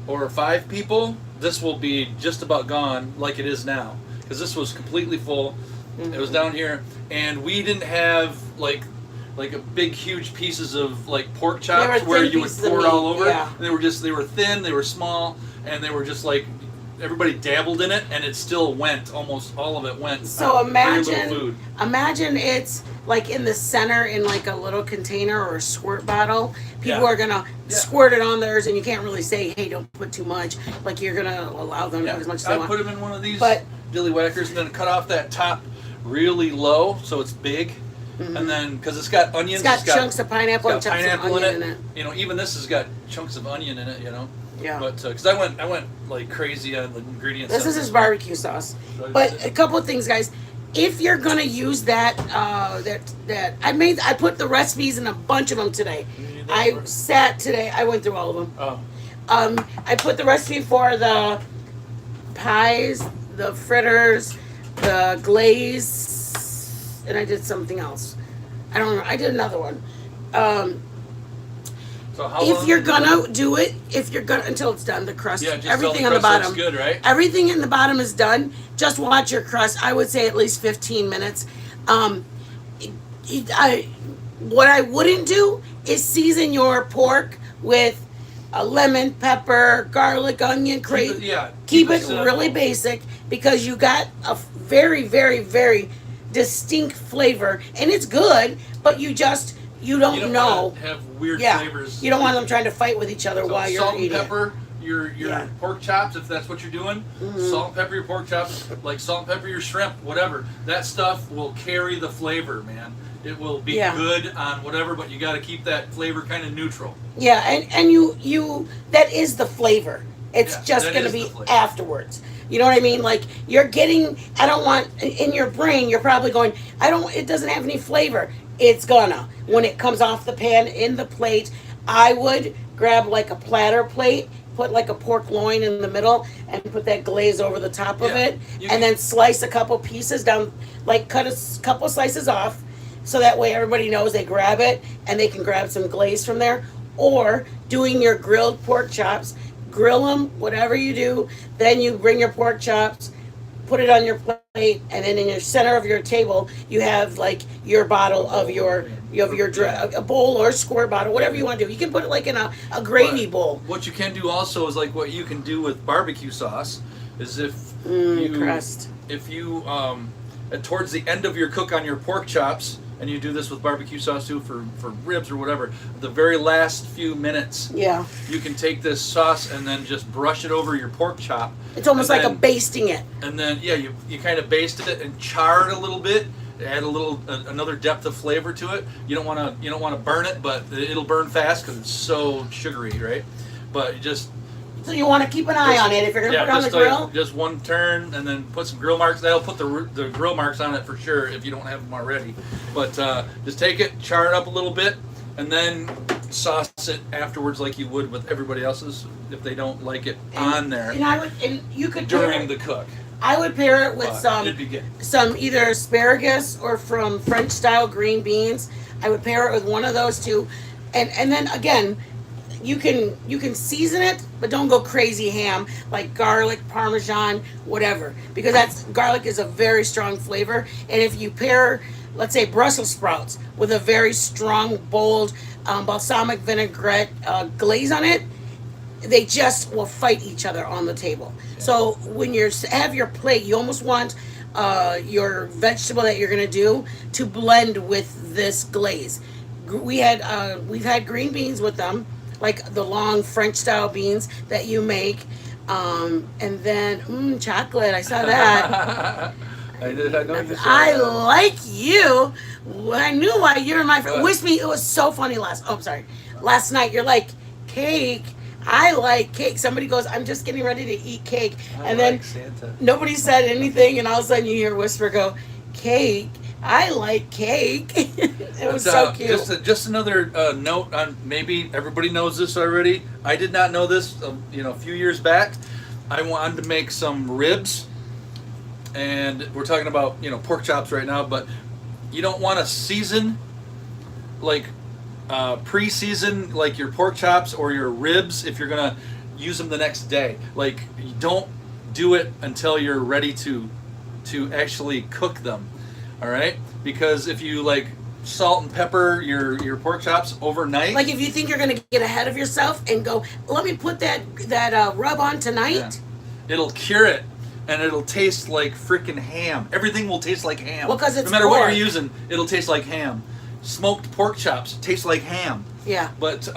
or 5 people, this will be just about gone like it is now, because this was completely full. Mm-hmm. It was down here, and we didn't have like a big huge pieces of like pork chops where you would pour it all over. Yeah. And they were thin, they were small, and they were just like everybody dabbled in it, and it still went, almost all of it went. So imagine it's like in the center in like a little container or a squirt bottle. People are gonna squirt it on theirs, and you can't really say, hey, don't put too much. Like you're gonna allow them to put as much as they want. I put them in one of these dilly whackers, and then cut off that top really low so it's big. Mm-hmm. And then, because it's got onions, it's got chunks of pineapple and chunks of onion in it. You know, even this has got chunks of onion in it. You know. Yeah. But because I went like crazy on the ingredients. This is his barbecue sauce. But a couple of things, guys. If you're gonna use that, I put the recipes in a bunch of them today. I went through all of them. Oh. I put the recipe for the pies, the fritters, the glaze, and I did something else. I don't know. I did another one. So if you're gonna do it, until it's done, the crust, everything on the bottom, good, right? Everything in the bottom is done. Just watch your crust. I would say at least 15 minutes. What I wouldn't do is season your pork with a lemon, pepper, garlic, onion, crazy. Keep it really basic, because you got a very, very, very distinct flavor, and it's good, but you don't know. Have weird flavors. You don't want them trying to fight with each other while you're eating. Salt and pepper your pork chops, if that's what you're doing. Mm-hmm. Salt and pepper your pork chops, like salt and pepper your shrimp, whatever. That stuff will carry the flavor, man. It will be good on whatever, but you got to keep that flavor kind of neutral. Yeah, and you that is the flavor. It's just going to be afterwards. You know what I mean? Like you're getting. I don't want in your brain. You're probably going. It doesn't have any flavor. It's gonna. When it comes off the pan in the plate, I would grab like a platter plate, put like a pork loin in the middle, and put that glaze over the top of it, and then slice a couple pieces down, like cut a couple slices off, so that way everybody knows they grab it and they can grab some glaze from there. Or doing your grilled pork chops, grill them, whatever you do, then you bring your pork chops, put it on your plate, and then in your center of your table you have like your bottle of a bowl or squirt bottle, whatever you want to do. You can put it like in a gravy bowl. What you can do also is like what you can do with barbecue sauce is crust. If you towards the end of your cook on your pork chops, and you do this with barbecue sauce too for ribs or whatever, the very last few minutes, you can take this sauce and then just brush it over your pork chop. It's almost like a basting it. And then you kind of basted it and char it a little bit, add another depth of flavor to it. You don't want to burn it, but it'll burn fast because it's so sugary, right? But so you want to keep an eye on it if you're gonna put it on the grill. Just one turn, and then put some grill marks. That'll put the grill marks on it for sure if you don't have them already. But just take it, char it up a little bit, and then sauce it afterwards like you would with everybody else's if they don't like it on there. And you could during the cook. I would pair it with some either asparagus or from French style green beans. I would pair it with one of those two, and then again. You can season it, but don't go crazy ham like garlic, Parmesan, whatever, because garlic is a very strong flavor. And if you pair, let's say, Brussels sprouts with a very strong, bold balsamic vinaigrette glaze on it, they just will fight each other on the table. Yeah. So when you have your plate, you almost want your vegetable that you're gonna do to blend with this glaze. We've had green beans with them, like the long French style beans that you make, and then chocolate. I saw that. I know you saw I like you. I knew why you're my friend. Wish me. It was so funny last night. You're like, cake. I like cake. Somebody goes, I'm just getting ready to eat cake, and then Santa. Nobody said anything, and all of a sudden you hear Whisper go, cake. I like cake. It was so cute. Just another note on, maybe everybody knows this already. I did not know this. A few years back, I wanted to make some ribs and we're talking about pork chops right now, but you don't want to season like pre-season like your pork chops or your ribs if you're gonna use them the next day. Like, you don't do it until you're ready to actually cook them. All right, because if you like salt and pepper your pork chops overnight, Like if you think you're gonna get ahead of yourself and go, let me put that rub on tonight. yeah, it'll cure it. And it'll taste like freaking ham. Everything will taste like ham. Well, 'cause it's no matter what pork. you're using, it'll taste like ham. Smoked pork chops taste like ham. Yeah. But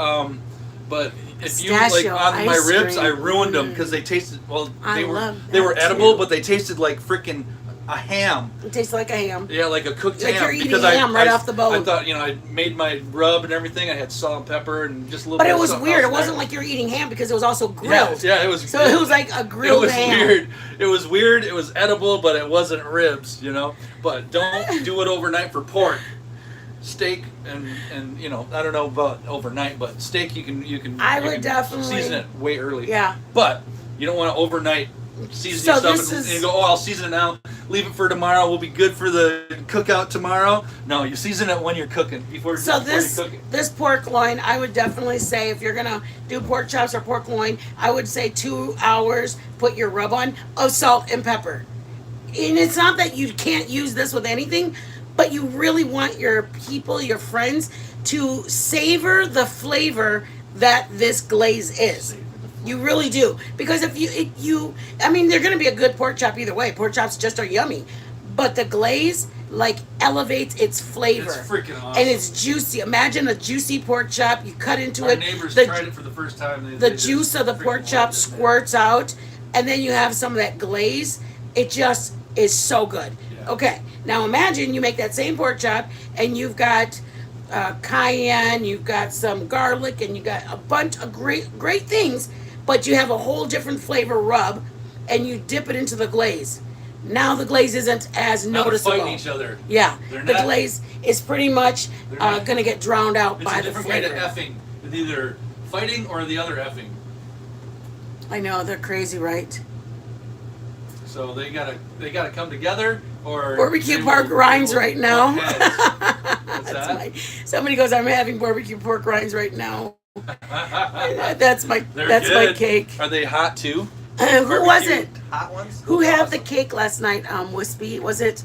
if you Pistachio like on my ice ribs, I cream. ruined them because they tasted I They were love they were that edible, too. but they tasted like freaking a ham. It tastes like a ham. Yeah, like a cooked Like ham. you're eating because ham right off the bone. I thought I made my rub and everything. I had salt and pepper and just a little. But bit it of was something weird. It else in wasn't there. like you're eating ham because it was also Yeah, grilled. yeah, it was. So it was like a grilled It was ham. weird. It was weird. It was edible, but it wasn't ribs, But don't do it overnight for pork. Steak and I don't know about overnight, but steak you can. I you would can definitely- season it way early. Yeah. But you don't want to overnight season So your stuff this and is- you go, I'll season it now, leave it for tomorrow. We'll be good for the cookout tomorrow. No, you season it when you're cooking before So you cook it. this pork loin, I would definitely say if you're gonna do pork chops or pork loin, I would say 2 hours. Put your rub on of salt and pepper. And it's not that you can't use this with anything, but you really want your people, your friends, to savor the flavor that this glaze is. You really do, because if I mean, they're gonna be a good pork chop either way. Pork chops just are yummy, but the glaze like elevates its flavor. It's freaking awesome. And it's juicy. Imagine a juicy pork chop. You cut into Our it. neighbors the tried it for the first time. the juice of the pork chop squirts out, and then you have some of that glaze. It just is so good. Yeah. Okay, now imagine you make that same pork chop, and you've got cayenne, you've got some garlic, and you got a bunch of great things, but you have a whole different flavor rub, and you dip it into the glaze. Now the glaze isn't as Now they're noticeable. fighting each other. Yeah, They're the not- glaze is pretty much They're not- gonna get drowned out It's by a the different way flavor. to effing. It's either fighting or the other effing. I know, they're crazy, right? So they gotta come together, or Barbecue they pork will- rinds they will right now. butt heads. What's that? Somebody goes, I'm having barbecue pork rinds right now. That's my They're that's my good. cake. Are they hot too? Who was Barbecue it? Hot ones. Who Those are had the awesome. cake last night? Wispy. Was it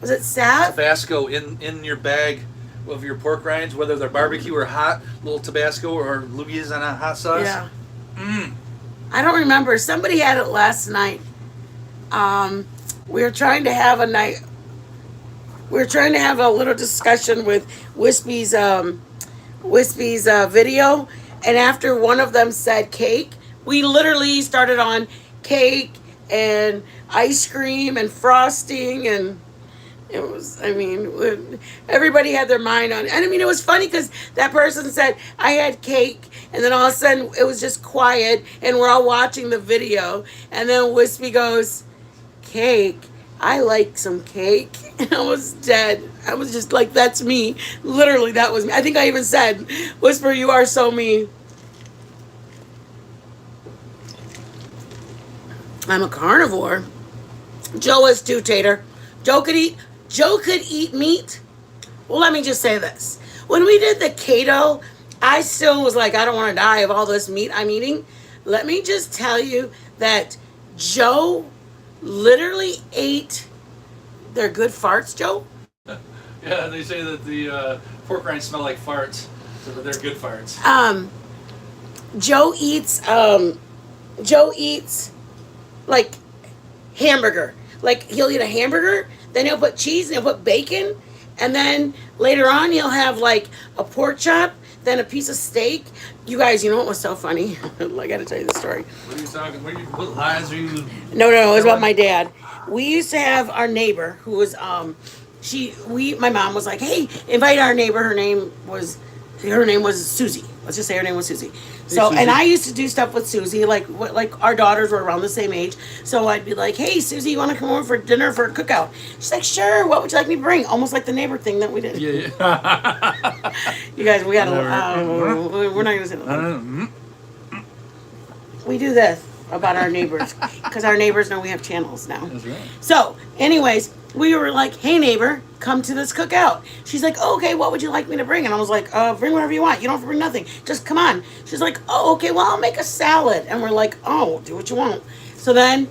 Sav? Tabasco in your bag of your pork rinds, whether they're barbecue or hot, little Tabasco or Louisiana hot sauce. Yeah. Mmm. I don't remember. Somebody had it last night. We were trying to have a night. We were trying to have a little discussion with Wispy's video, and after one of them said cake, we literally started on cake and ice cream and frosting, and it was, I mean, everybody had their mind on it. And I mean, it was funny because that person said, I had cake, and then all of a sudden it was just quiet, and we're all watching the video, and then Wispy goes, cake? I like some cake. And I was dead. I was just like, that's me. Literally, that was me. I think I even said, Whisper, you are so me. I'm a carnivore. Joe is too, Tater. Joe could eat meat. Well, let me just say this. When we did the keto, I still was like, I don't want to die of all this meat I'm eating. Let me just tell you that Joe literally ate their good farts, Joe. Yeah, they say that the pork rinds smell like farts, so that they're good farts. Joe eats like hamburger. Like he'll eat a hamburger, then he'll put cheese and he'll put bacon, and then later on he'll have like a pork chop, then a piece of steak. You guys, you know what was so funny? I gotta tell you the story. What are you talking? What lies are you? No, it was about my dad. We used to have our neighbor who was my mom was like, hey, invite our neighbor. Her name was Susie. Let's just say her name was Susie. So, Susie. and I used to do stuff with Susie, like our daughters were around the same age. So I'd be like, hey, Susie, you want to come over for dinner for a cookout? She's like, sure. What would you like me to bring? Almost like the neighbor thing that we did. Yeah. You guys, we got to, Never. we're not going to say that. Mm. We do this. about our neighbors because our neighbors know we have channels now. That's right. So, anyways, we were like, "Hey, neighbor, come to this cookout." She's like, oh, "Okay, what would you like me to bring?" And I was like, "Bring whatever you want. You don't have to bring nothing. Just come on." She's like, "Oh, okay. Well, I'll make a salad." And we're like, "Oh, do what you want." So then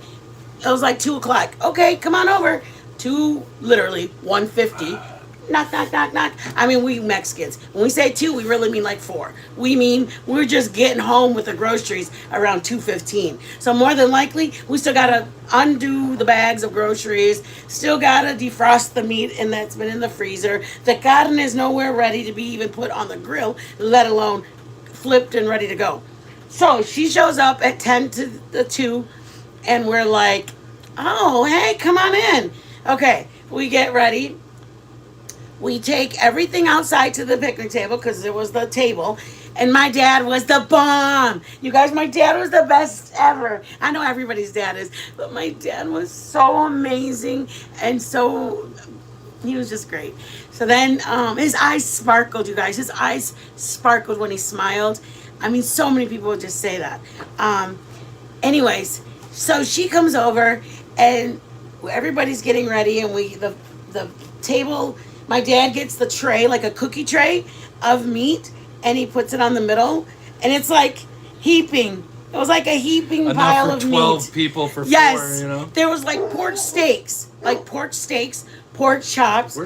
it was like 2:00. Okay, come on over. Literally 150. Knock, knock, knock, knock. I mean, we Mexicans. When we say 2, we really mean like 4. We mean we're just getting home with the groceries around 2:15. So more than likely, we still gotta undo the bags of groceries. Still gotta defrost the meat, and that's been in the freezer. The carne is nowhere ready to be even put on the grill, let alone flipped and ready to go. So she shows up at 10 to the 2, and we're like, "Oh, hey, come on in." Okay, we get ready. We take everything outside to the picnic table because there was the table. And my dad was the bomb. You guys, my dad was the best ever. I know everybody's dad is, but my dad was so amazing. And so, he was just great. So then his eyes sparkled, you guys. His eyes sparkled when he smiled. I mean, so many people would just say that. Anyways, so she comes over and everybody's getting ready. And the table... My dad gets the tray, like a cookie tray of meat, and he puts it on the middle, and it's like heaping. It was like a heaping pile of meat. Enough for 12 people for 4, you know? There was like pork steaks, pork chops,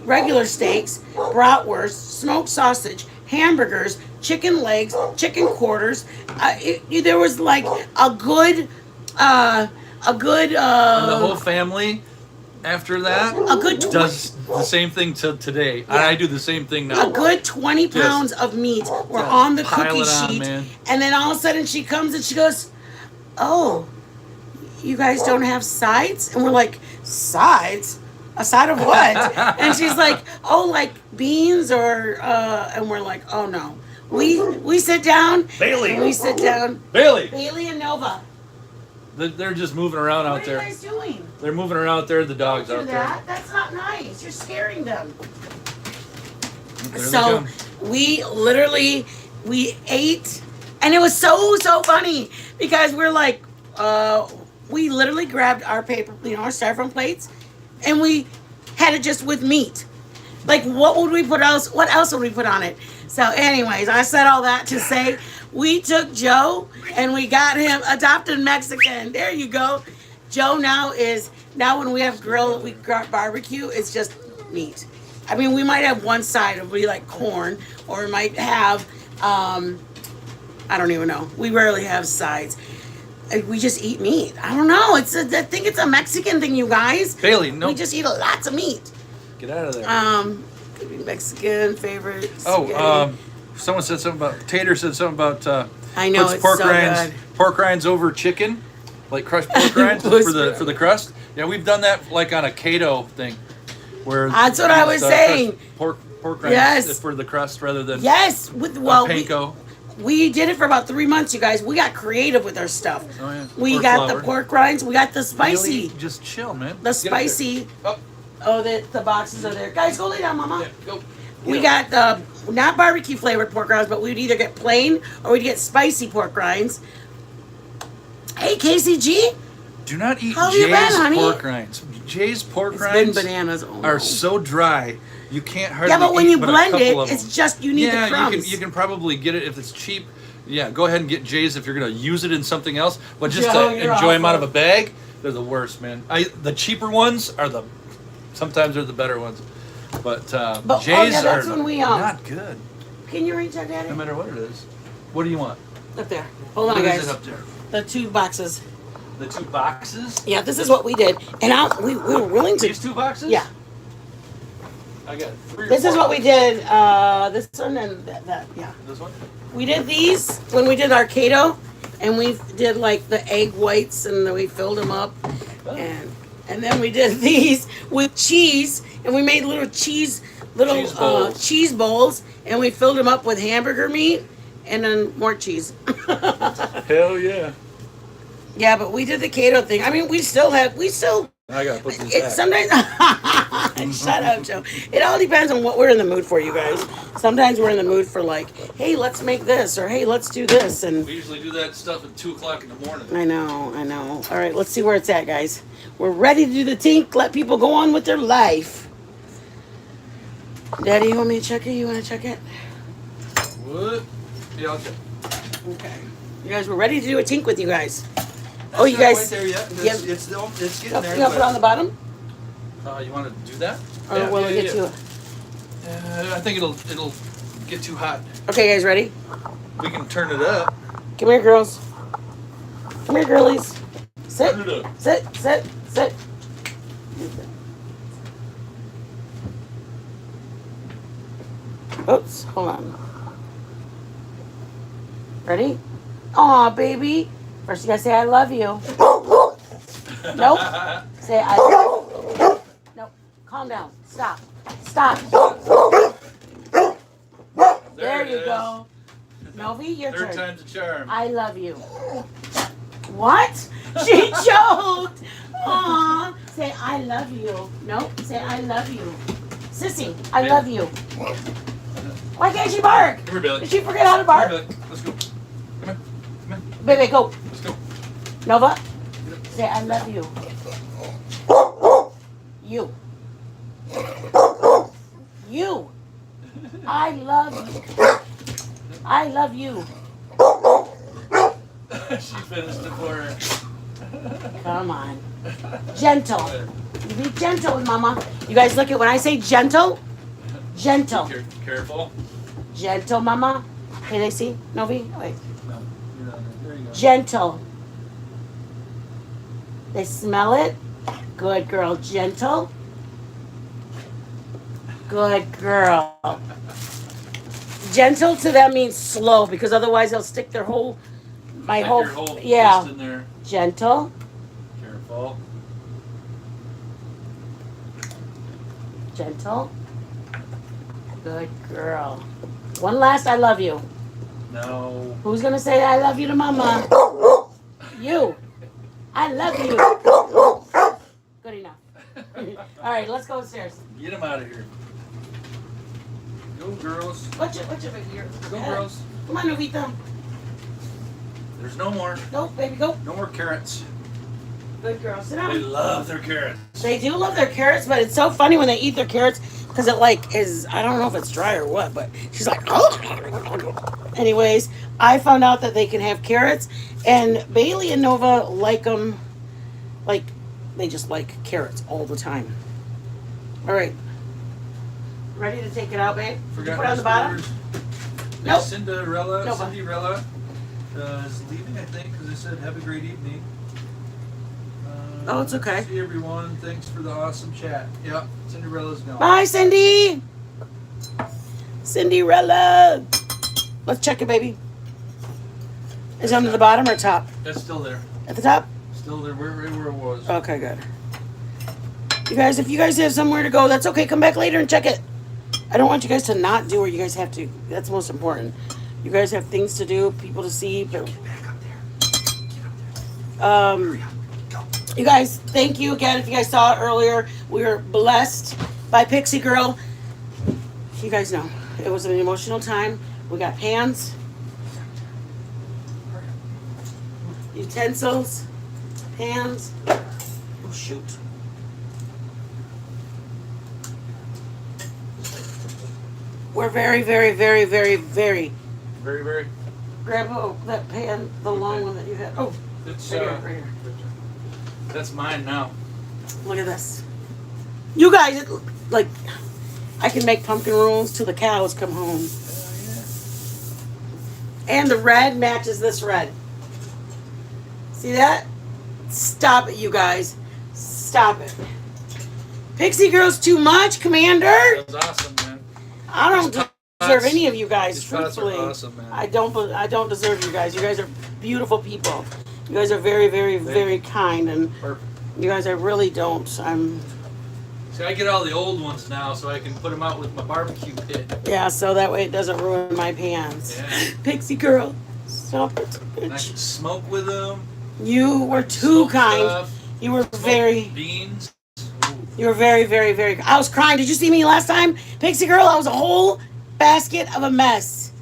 regular steaks, bratwurst, smoked sausage, hamburgers, chicken legs, chicken quarters. There was like a good. And the whole family... After that, does the same thing till today. Yeah. I do the same thing now. A good 20 pounds of meat were on the cookie sheet. Man. And then all of a sudden she comes and she goes, "Oh, you guys don't have sides?" And we're like, "Sides? A side of what?" And she's like, "Oh, like beans or," and we're like, "Oh no." We sit down. Bailey. And we sit down. Bailey and Nova. They're just moving around out there. What are you guys doing? They're moving around out there. The dogs out there. That's not nice. You're scaring them. There So we ate, and it was so funny because we're like, we literally grabbed our paper, our styrofoam plates, and we had it just with meat. Like, what would we put else? What else would we put on it? So, anyways, I said all that to say we took Joe and we got him adopted Mexican. There you go. Joe now when we have barbecue, it's just meat. I mean, we might have one side of like corn, or we might have, I don't even know. We rarely have sides. We just eat meat. I don't know. I think it's a Mexican thing, you guys. Bailey, no. We just eat lots of meat. Get out of there. Could be Mexican favorite. Someone said something about Tater said something about I know, puts it's pork so rinds good. pork rinds over chicken, like crushed pork rinds for the crust. Yeah, we've done that like on a Cato thing, where that's what I was saying. Pork rinds for the crust rather than panko. We did it for about 3 months, you guys. We got creative with our stuff. Oh yeah. We got the pork rinds. We got the spicy. Really? Just chill, man. The spicy. Oh, the boxes are there. Guys, go lay down, Mama. Yeah, go. We got the not barbecue flavored pork rinds, but we'd either get plain or we'd get spicy pork rinds. Hey, KCG. Do not eat How you been, honey? pork rinds. Jay's pork It's rinds been bananas. are so dry. You can't hardly Yeah, but when eat you but a blend couple it, of them. it's just you need the crumbs. you can probably get it if it's cheap. Yeah, go ahead and get Jay's if you're gonna use it in something else. But just Joe, to you're enjoy them out of awful. a bag, they're the worst, man. The cheaper ones are sometimes they're the better ones. But Jay's that's are when we, not good. Can you reach out, Daddy? No matter what it is. What do you want? Up there. Hold on, What guys. is it up there? The 2 boxes. The 2 boxes? Yeah, this is what we did, and we were willing to. These 2 boxes? Yeah. I got 3 or This is 4 what we did. This one and that. Yeah. This one? We did these when we did our Cato, and we did like the egg whites, and then we filled them up, and then we did these with cheese, and we made cheese bowls, and we filled them up with hamburger meat, and then more cheese. Hell yeah. Yeah, but we did the Cato thing. I mean, we still. I gotta put this back. Sometimes Shut up, Joe. It all depends on what we're in the mood for, you guys. Sometimes we're in the mood for like, hey, let's make this, or hey, let's do this, and We usually do that stuff at 2 o'clock in the morning. I know. All right, let's see where it's at, guys. We're ready to do the tink. Let people go on with their life. Daddy, you want me to check it? You want to check it? What? Yeah, I'll check. Okay. You guys, we're ready to do a tink with you guys. That's Oh, you not guys. quite there yet. Yeah. It's getting You there. want to put it on the bottom? You want to do that? Or will it get too? I think it'll get too hot. Okay, guys, ready? We can turn it up. Come here, girls. Come here, girlies. Sit. Turn it up. Sit. Oops, hold on. Ready? Aw, baby. First you gotta say I love you. Nope. Say I love you. Nope. Calm down. Stop. There it you is. go. Novi, your Third turn. time's a charm. I love you. What? She choked. Aw. Say I love you. Nope. Say I love you. Sissy, I love you. Why can't she bark? Come here, Billy. Did she forget how to Come bark? here, Billy. Let's go. Come here. Baby, go. Let's go. Nova, say I love you. You. You. I love you. I love you. She finished it for her. Come on. Gentle. You be gentle with mama. You guys look at when I say gentle. Gentle. Careful. Gentle, mama. Can they see? Novi? Wait. No, you're not there. There you go. Gentle. They smell it. Good girl. Gentle. Good girl. Gentle to them means slow because otherwise they'll stick their whole, my Like whole, your whole yeah. fist in there. Gentle. Careful. Gentle. Good girl. One last I love you. No. Who's gonna say I love you to mama? You. I love you. Good enough. All right, let's go upstairs. Get him out of here. Go, girls. What's your here? Go, girls. Come on, Novita. There's no more. Go, baby, go. No more carrots. Good girl. Sit They down. love their carrots. They do love their carrots, but it's so funny when they eat their carrots because it like is, I don't know if it's dry or what, but she's like, oh. Anyways, I found out that they can have carrots, and Bailey and Nova like them, like they just like carrots all the time. All right. Ready to take it out, babe? Forgot Put it on the bottom? Nope. Nope. Cinderella Nope. Is leaving, I think, because they said have a great evening. Oh, it's okay. See everyone. Thanks for the awesome chat. Yep, Cinderella's gone. Bye, Cindy. Cinderella. Let's check it, baby. Is it under the bottom or top? That's still there. At the top? Still there, right where it was. Okay, good. You guys, if you guys have somewhere to go, that's okay. Come back later and check it. I don't want you guys to not do what you guys have to. That's most important. You guys have things to do, people to see. But, Get back up there. Get up there. you guys, thank you again. If you guys saw it earlier, we were blessed by Pixie Girl. You guys know it was an emotional time. We got pans, utensils, pans. Oh shoot. We're very, very, very, very, very. Very, very. Grab that pan, the long one that you had. Oh, It's, right here, right here. That's mine now. Look at this. You guys, like, I can make pumpkin rolls till the cows come home. And the red matches this red. See that? Stop it, you guys. Stop it. Pixie Girl's too much, Commander. That was awesome, man. I don't These deserve pots- any of you guys, These pots are truthfully. awesome, man. I don't deserve you guys. You guys are beautiful people. You guys are very, very, very kind, and Perfect. you guys, I really don't. See, I get all the old ones now, so I can put them out with my barbecue pit. Yeah, so that way it doesn't ruin my pans. Yeah. Pixie Girl, stop it, And I bitch. can smoke with them. You were too smoke kind. stuff, You were smoke very. beans. Ooh. You were very, very, very. I was crying. Did you see me last time, Pixie Girl? I was a whole basket of a mess.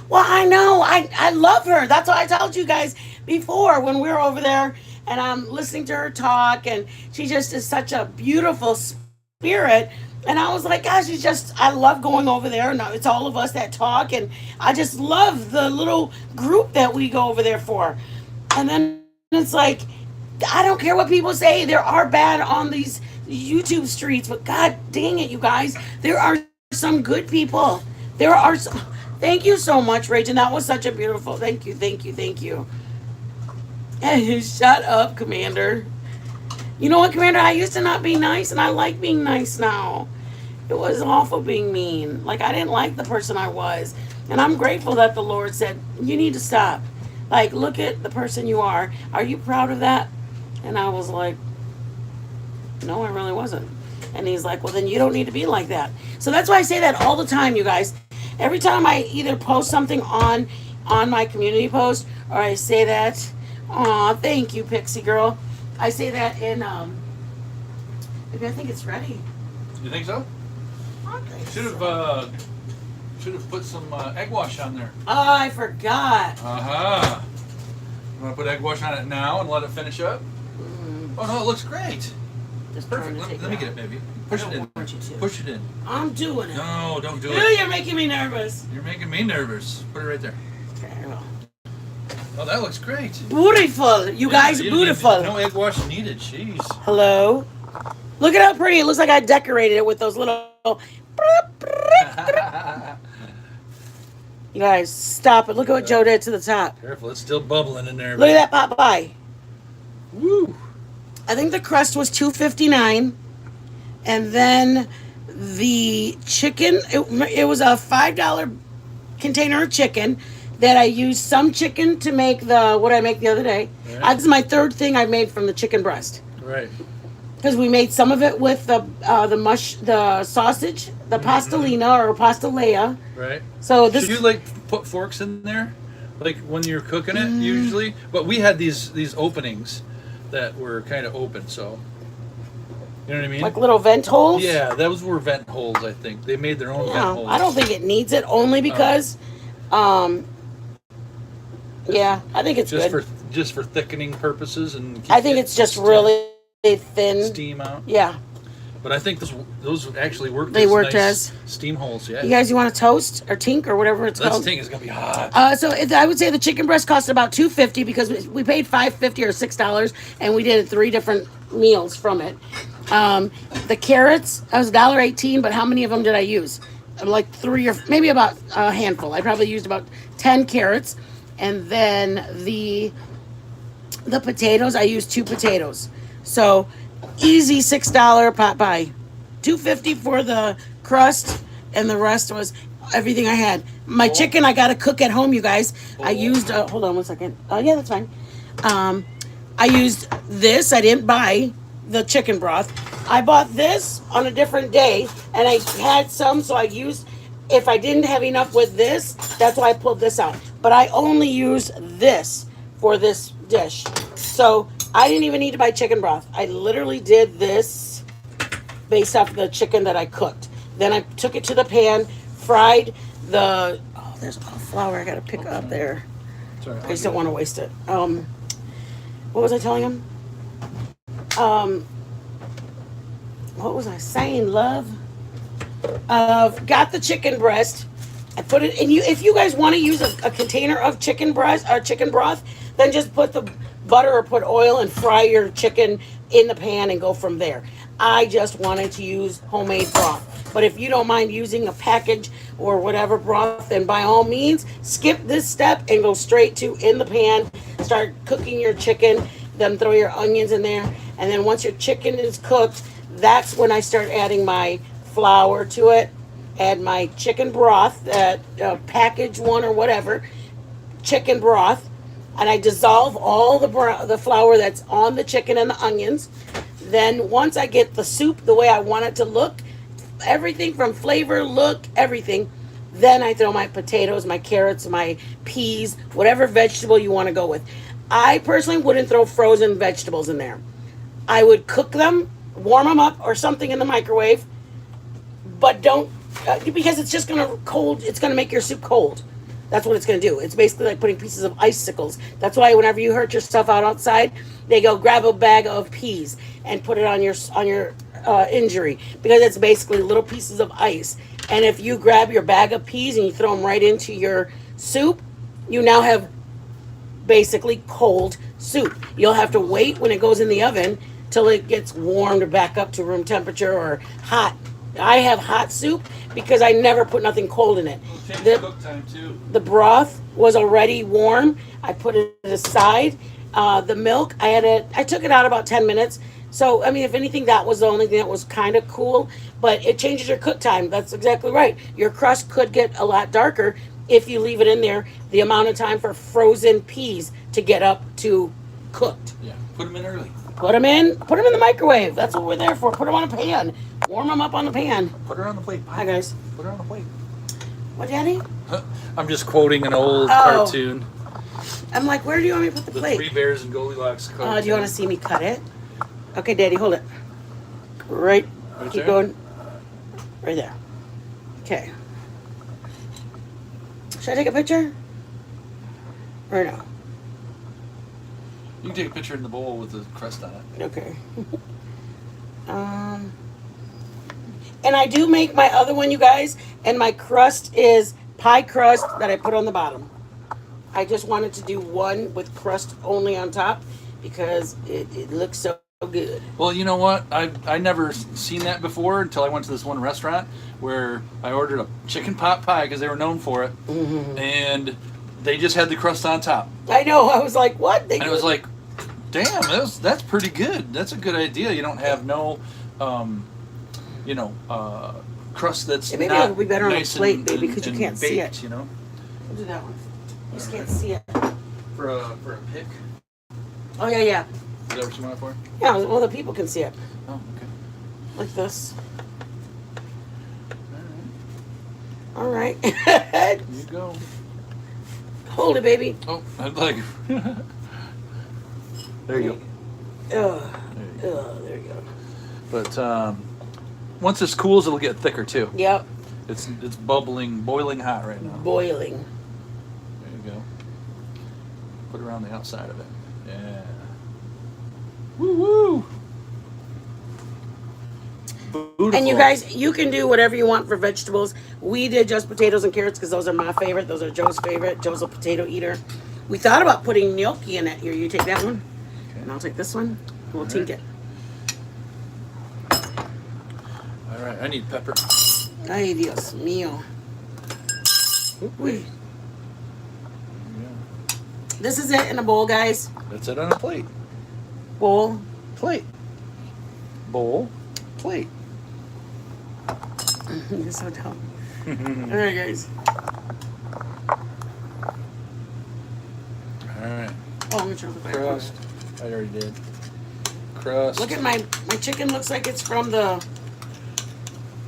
Well, I know. I love her. That's what I told you guys before when we were over there, and I'm listening to her talk, and she just is such a beautiful spirit. And I was like, gosh, it's just, I love going over there. And it's all of us that talk, and I just love the little group that we go over there for. And then it's like, I don't care what people say. There are bad on these YouTube streets, but God dang it, you guys, there are some good people. There are some. Thank you so much, Rach, and that was such a beautiful. Thank you, thank you, thank you. And shut up, Commander. You know what, Commander? I used to not be nice, and I like being nice now. It was awful being mean. Like, I didn't like the person I was, and I'm grateful that the Lord said, "You need to stop. Like, look at the person you are. Are you proud of that?" And I was like, "No, I really wasn't." And he's like, "Well, then you don't need to be like that." So that's why I say that all the time, you guys. Every time I either post something on my community post, or I say that, "Aw, thank you, Pixie Girl." I say that in maybe I think it's ready. You think so? Okay. Should have put some egg wash on there. Oh, I forgot. Uh-huh. You want to put egg wash on it now and let it finish up? Oh no, it looks great. Just Perfect. trying to take Let me it get out. it, baby. Push I it don't in. want you to. Push it in. I'm doing it. No, don't do Ew, it. you're making me nervous. You're making me nervous. Put it right there. Okay, I will. Oh, that looks great. Beautiful. You guys are You didn't need- beautiful. No egg wash needed. Jeez. Hello. Look at how pretty. It looks like I decorated it with those little. You guys, stop it. Look at what Joe did to the top. Careful, it's still bubbling in there. Look at that Popeye. Woo. I think the crust was $2.59, and then the chicken. It was a $5 container of chicken that I used some chicken to make what I make the other day. Right. This is my third thing I made from the chicken breast. Right. Because we made some of it with the sausage, the pastelina or pastelea. Right. So this. Should you like put forks in there, like when you're cooking it usually? But we had these openings that were kind of open, so you know what I mean. Like little vent holes. Yeah, those were vent holes. I think they made their own vent Yeah, holes. I don't think it needs it only because, yeah, I think it's just good. for thickening purposes and. I think it's just really thin. steam out. Yeah. But I think those actually worked. They worked nice as steam holes. Yeah. You guys, you want to toast or tink or whatever it's This called? thing is gonna be hot. I would say the chicken breast cost about $2.50 because we paid $5.50 or $6, and we did 3 different meals from it. The carrots, I was $1.18, but how many of them did I use? Like 3 or maybe about a handful. I probably used about 10 carrots, and then the potatoes, I used 2 potatoes. So easy $6 pot pie, $2.50 for the crust, and the rest was everything I had. My chicken I gotta cook at home, you guys. I used hold on one second. Oh yeah, that's fine. I used this. I didn't buy the chicken broth. I bought this on a different day, and I had some, so I used. If I didn't have enough with this, that's why I pulled this out. But I only used this for this dish. So I didn't even need to buy chicken broth. I literally did this based off the chicken that I cooked. Then I took it to the pan, fried the. Oh, there's all flour I gotta pick up there. Sorry, I just don't want to waste it. What was I telling him? What was I saying, love? Got the chicken breast. I put it in. If you guys want to use a container of chicken breast or chicken broth, then just put the butter or put oil and fry your chicken in the pan and go from there. I just wanted to use homemade broth. But if you don't mind using a package or whatever broth, then by all means, skip this step and go straight to in the pan. Start cooking your chicken. Then throw your onions in there. And then once your chicken is cooked, that's when I start adding my flour to it. Add my chicken broth, package one or whatever, chicken broth. And I dissolve all the flour that's on the chicken and the onions. Then once I get the soup the way I want it to look, everything from flavor, look, everything, then I throw my potatoes, my carrots, my peas, whatever vegetable you want to go with. I personally wouldn't throw frozen vegetables in there. I would cook them warm them up or something in the microwave, but don't, because it's just gonna cold, it's gonna make your soup cold. That's what it's gonna do. It's basically like putting pieces of icicles. That's why whenever you hurt yourself out outside, they go grab a bag of peas and put it on your injury, because it's basically little pieces of ice. And if you grab your bag of peas and you throw them right into your soup, you now have basically cold soup. You'll have to wait when it goes in the oven till it gets warmed back up to room temperature or hot. I have hot soup because I never put nothing cold in it. Change The- the cook time too. The broth was already warm. I put it aside. The milk, I took it out about 10 minutes. So, I mean, if anything, that was the only thing that was kind of cool. But it changes your cook time. That's exactly right. Your crust could get a lot darker if you leave it in there the amount of time for frozen peas to get up to cooked. Yeah, put them in early. Put them in the microwave. That's what we're there for. Put them on a pan. Warm them up on the pan. Put her on the plate. Hi, guys. Put her on the plate. What, Daddy? I'm just quoting an old Oh. cartoon. I'm like, where do you want me to put the The plate? Three Bears and Goldilocks cartoon. Do you want to see me cut it? Okay, Daddy, hold it. Right. Right Keep there? going. Right there. Okay. Should I take a picture? Or no? You can take a picture in the bowl with the crust on it. Okay. And I do make my other one, you guys, and my crust is pie crust that I put on the bottom. I just wanted to do one with crust only on top because it looks so good. Well, you know what? I never seen that before until I went to this one restaurant where I ordered a chicken pot pie because they were known for it, and they just had the crust on top, I know. I was like, what? and it was like, damn, that's pretty good. That's a good idea. You don't have no, crust that's Maybe not it'll be better on a nice plate, and- baby, 'cause you and can't see baked, it. You know, We'll do that one. You just can't see it. for a pick. Oh, yeah, yeah. Is that what you want it for? Yeah, well, the people can see it. Oh, okay. Like this. All right. All right. Here you go. Hold it, baby. Oh, I'd like. There you go. Ugh. There you go. Ugh, there you go. But once this cools, it'll get thicker too. Yep. It's boiling hot right now. Boiling. There you go. Put it around the outside of it. Yeah. Woo woo. Beautiful. And you guys, you can do whatever you want for vegetables. We did just potatoes and carrots because those are my favorite. Those are Joe's favorite. Joe's a potato eater. We thought about putting gnocchi in it. Here, you take that one, and I'll take this one. We'll All tink right. it. All right, I need pepper. Ay, Dios mío. Uy. Yeah. This is it in a bowl, guys. That's it on a plate. Bowl. Plate. Bowl. Plate. You're so dumb. All right, guys. All right. Oh, I'm gonna turn the fire on. Crust. I already did. Crust. Look at my chicken. Looks like it's from the.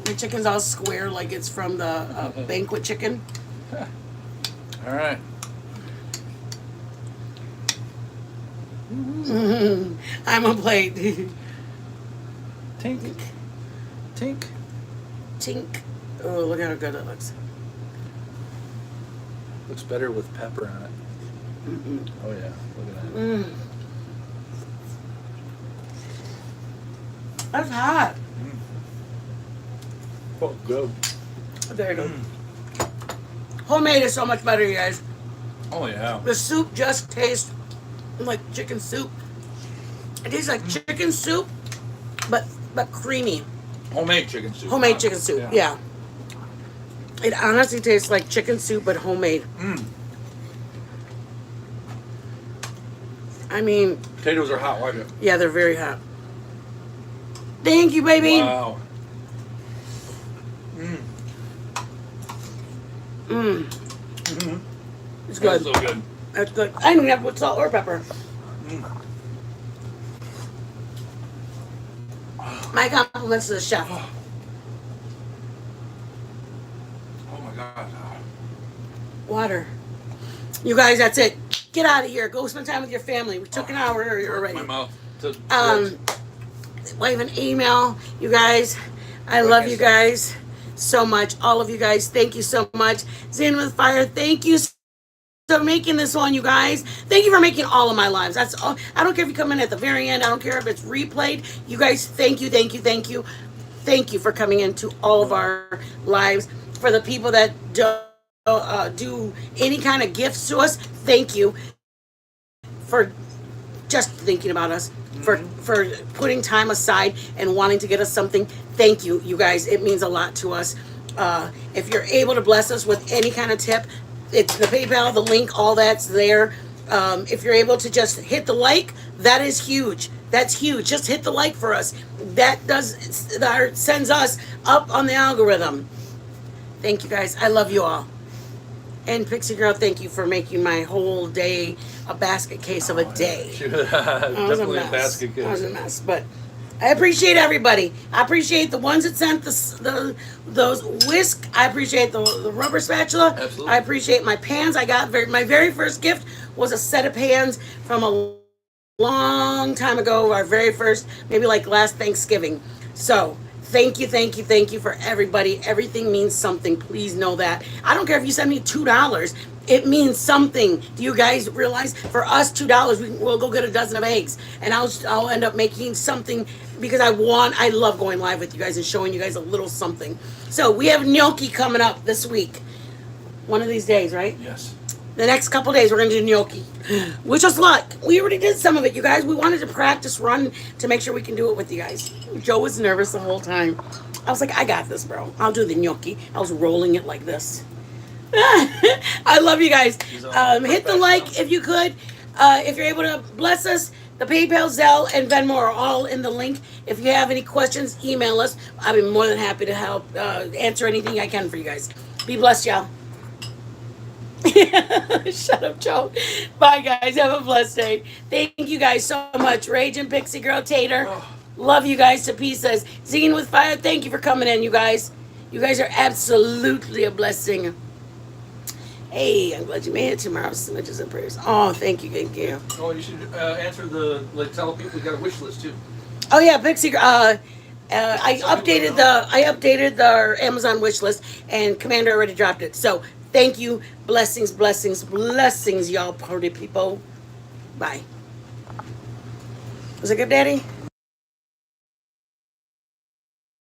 My chicken's all square, like it's from the banquet chicken. All right. I'm a plate. Tink. Tink. Tink. Oh, look how good it looks. Looks better with pepper on it. Oh yeah, look at that. Mm. That's hot. Oh, good. There you go. Homemade is so much better, you guys. Oh yeah. The soup just tastes like chicken soup. It tastes like chicken soup, but creamy. Homemade chicken soup. Homemade chicken soup, yeah. It honestly tastes like chicken soup, but homemade. Mm. I mean, Potatoes are hot. Watch it. yeah, they're very hot. Thank you, baby. Wow. Mm. Mmm, Mm-hmm. it's good. That's so good. That's good. I didn't even have to put salt or pepper. Mm. My compliments to the chef. Oh my god. Water. You guys, that's it. Get out of here. Go spend time with your family. We took an hour My already. mouth. To Um, wave an email. You guys, I love you guys so much. All of you guys, thank you so much. Zen with Fire, thank you for making this one, you guys. Thank you for making all of my lives. That's all. I don't care if you come in at the very end. I don't care if it's replayed. You guys, thank you, thank you, thank you. Thank you for coming into all of our lives. For the people that do any kind of gifts to us, thank you for just thinking about us, for putting time aside and wanting to get us something. Thank you, you guys. It means a lot to us. If you're able to bless us with any kind of tip, it's the PayPal, the link, all that's there. If you're able to just hit the like, that is huge. That's huge. Just hit the like for us. That sends us up on the algorithm. Thank you guys. I love you all. And Pixie Girl, thank you for making my whole day a basket case of a day. Definitely a basket case. That was a mess, but I appreciate everybody. I appreciate the ones that sent those whisk. I appreciate the rubber spatula. Absolutely. I appreciate my pans. I got my very first gift was a set of pans from a long time ago. Our very first, maybe like last Thanksgiving. So thank you for everybody. Everything means something. Please know that. I don't care if you send me $2. It means something. Do you guys realize? For us, $2, we'll go get a dozen of eggs, and I'll end up making something because I love going live with you guys and showing you guys a little something. So we have gnocchi coming up this week. One of these days, right? Yes. The next couple days, we're going to do gnocchi. Wish us luck. We already did some of it, you guys. We wanted to practice run to make sure we can do it with you guys. Joe was nervous the whole time. I was like, I got this, bro. I'll do the gnocchi. I was rolling it like this. I love you guys. Hit the like if you could. If you're able to bless us, the PayPal, Zelle, and Venmo are all in the link. If you have any questions, email us. I'll be more than happy to help answer anything I can for you guys. Be blessed, y'all. Shut up, Joe. Bye, guys. Have a blessed day. Thank you guys so much. Rage and Pixie Girl Tater. Love you guys to pieces. Zine with Fire, thank you for coming in, you guys. You guys are absolutely a blessing. Hey, I'm glad you made it tomorrow. Images and prayers. Oh, thank you, thank you. Oh, you should answer tell people we got a wish list too. Oh yeah, Pixie Girl. I updated the Amazon wish list, and Commander already dropped it. So thank you. Blessings, blessings, blessings, y'all party people. Bye. Was it good, Daddy?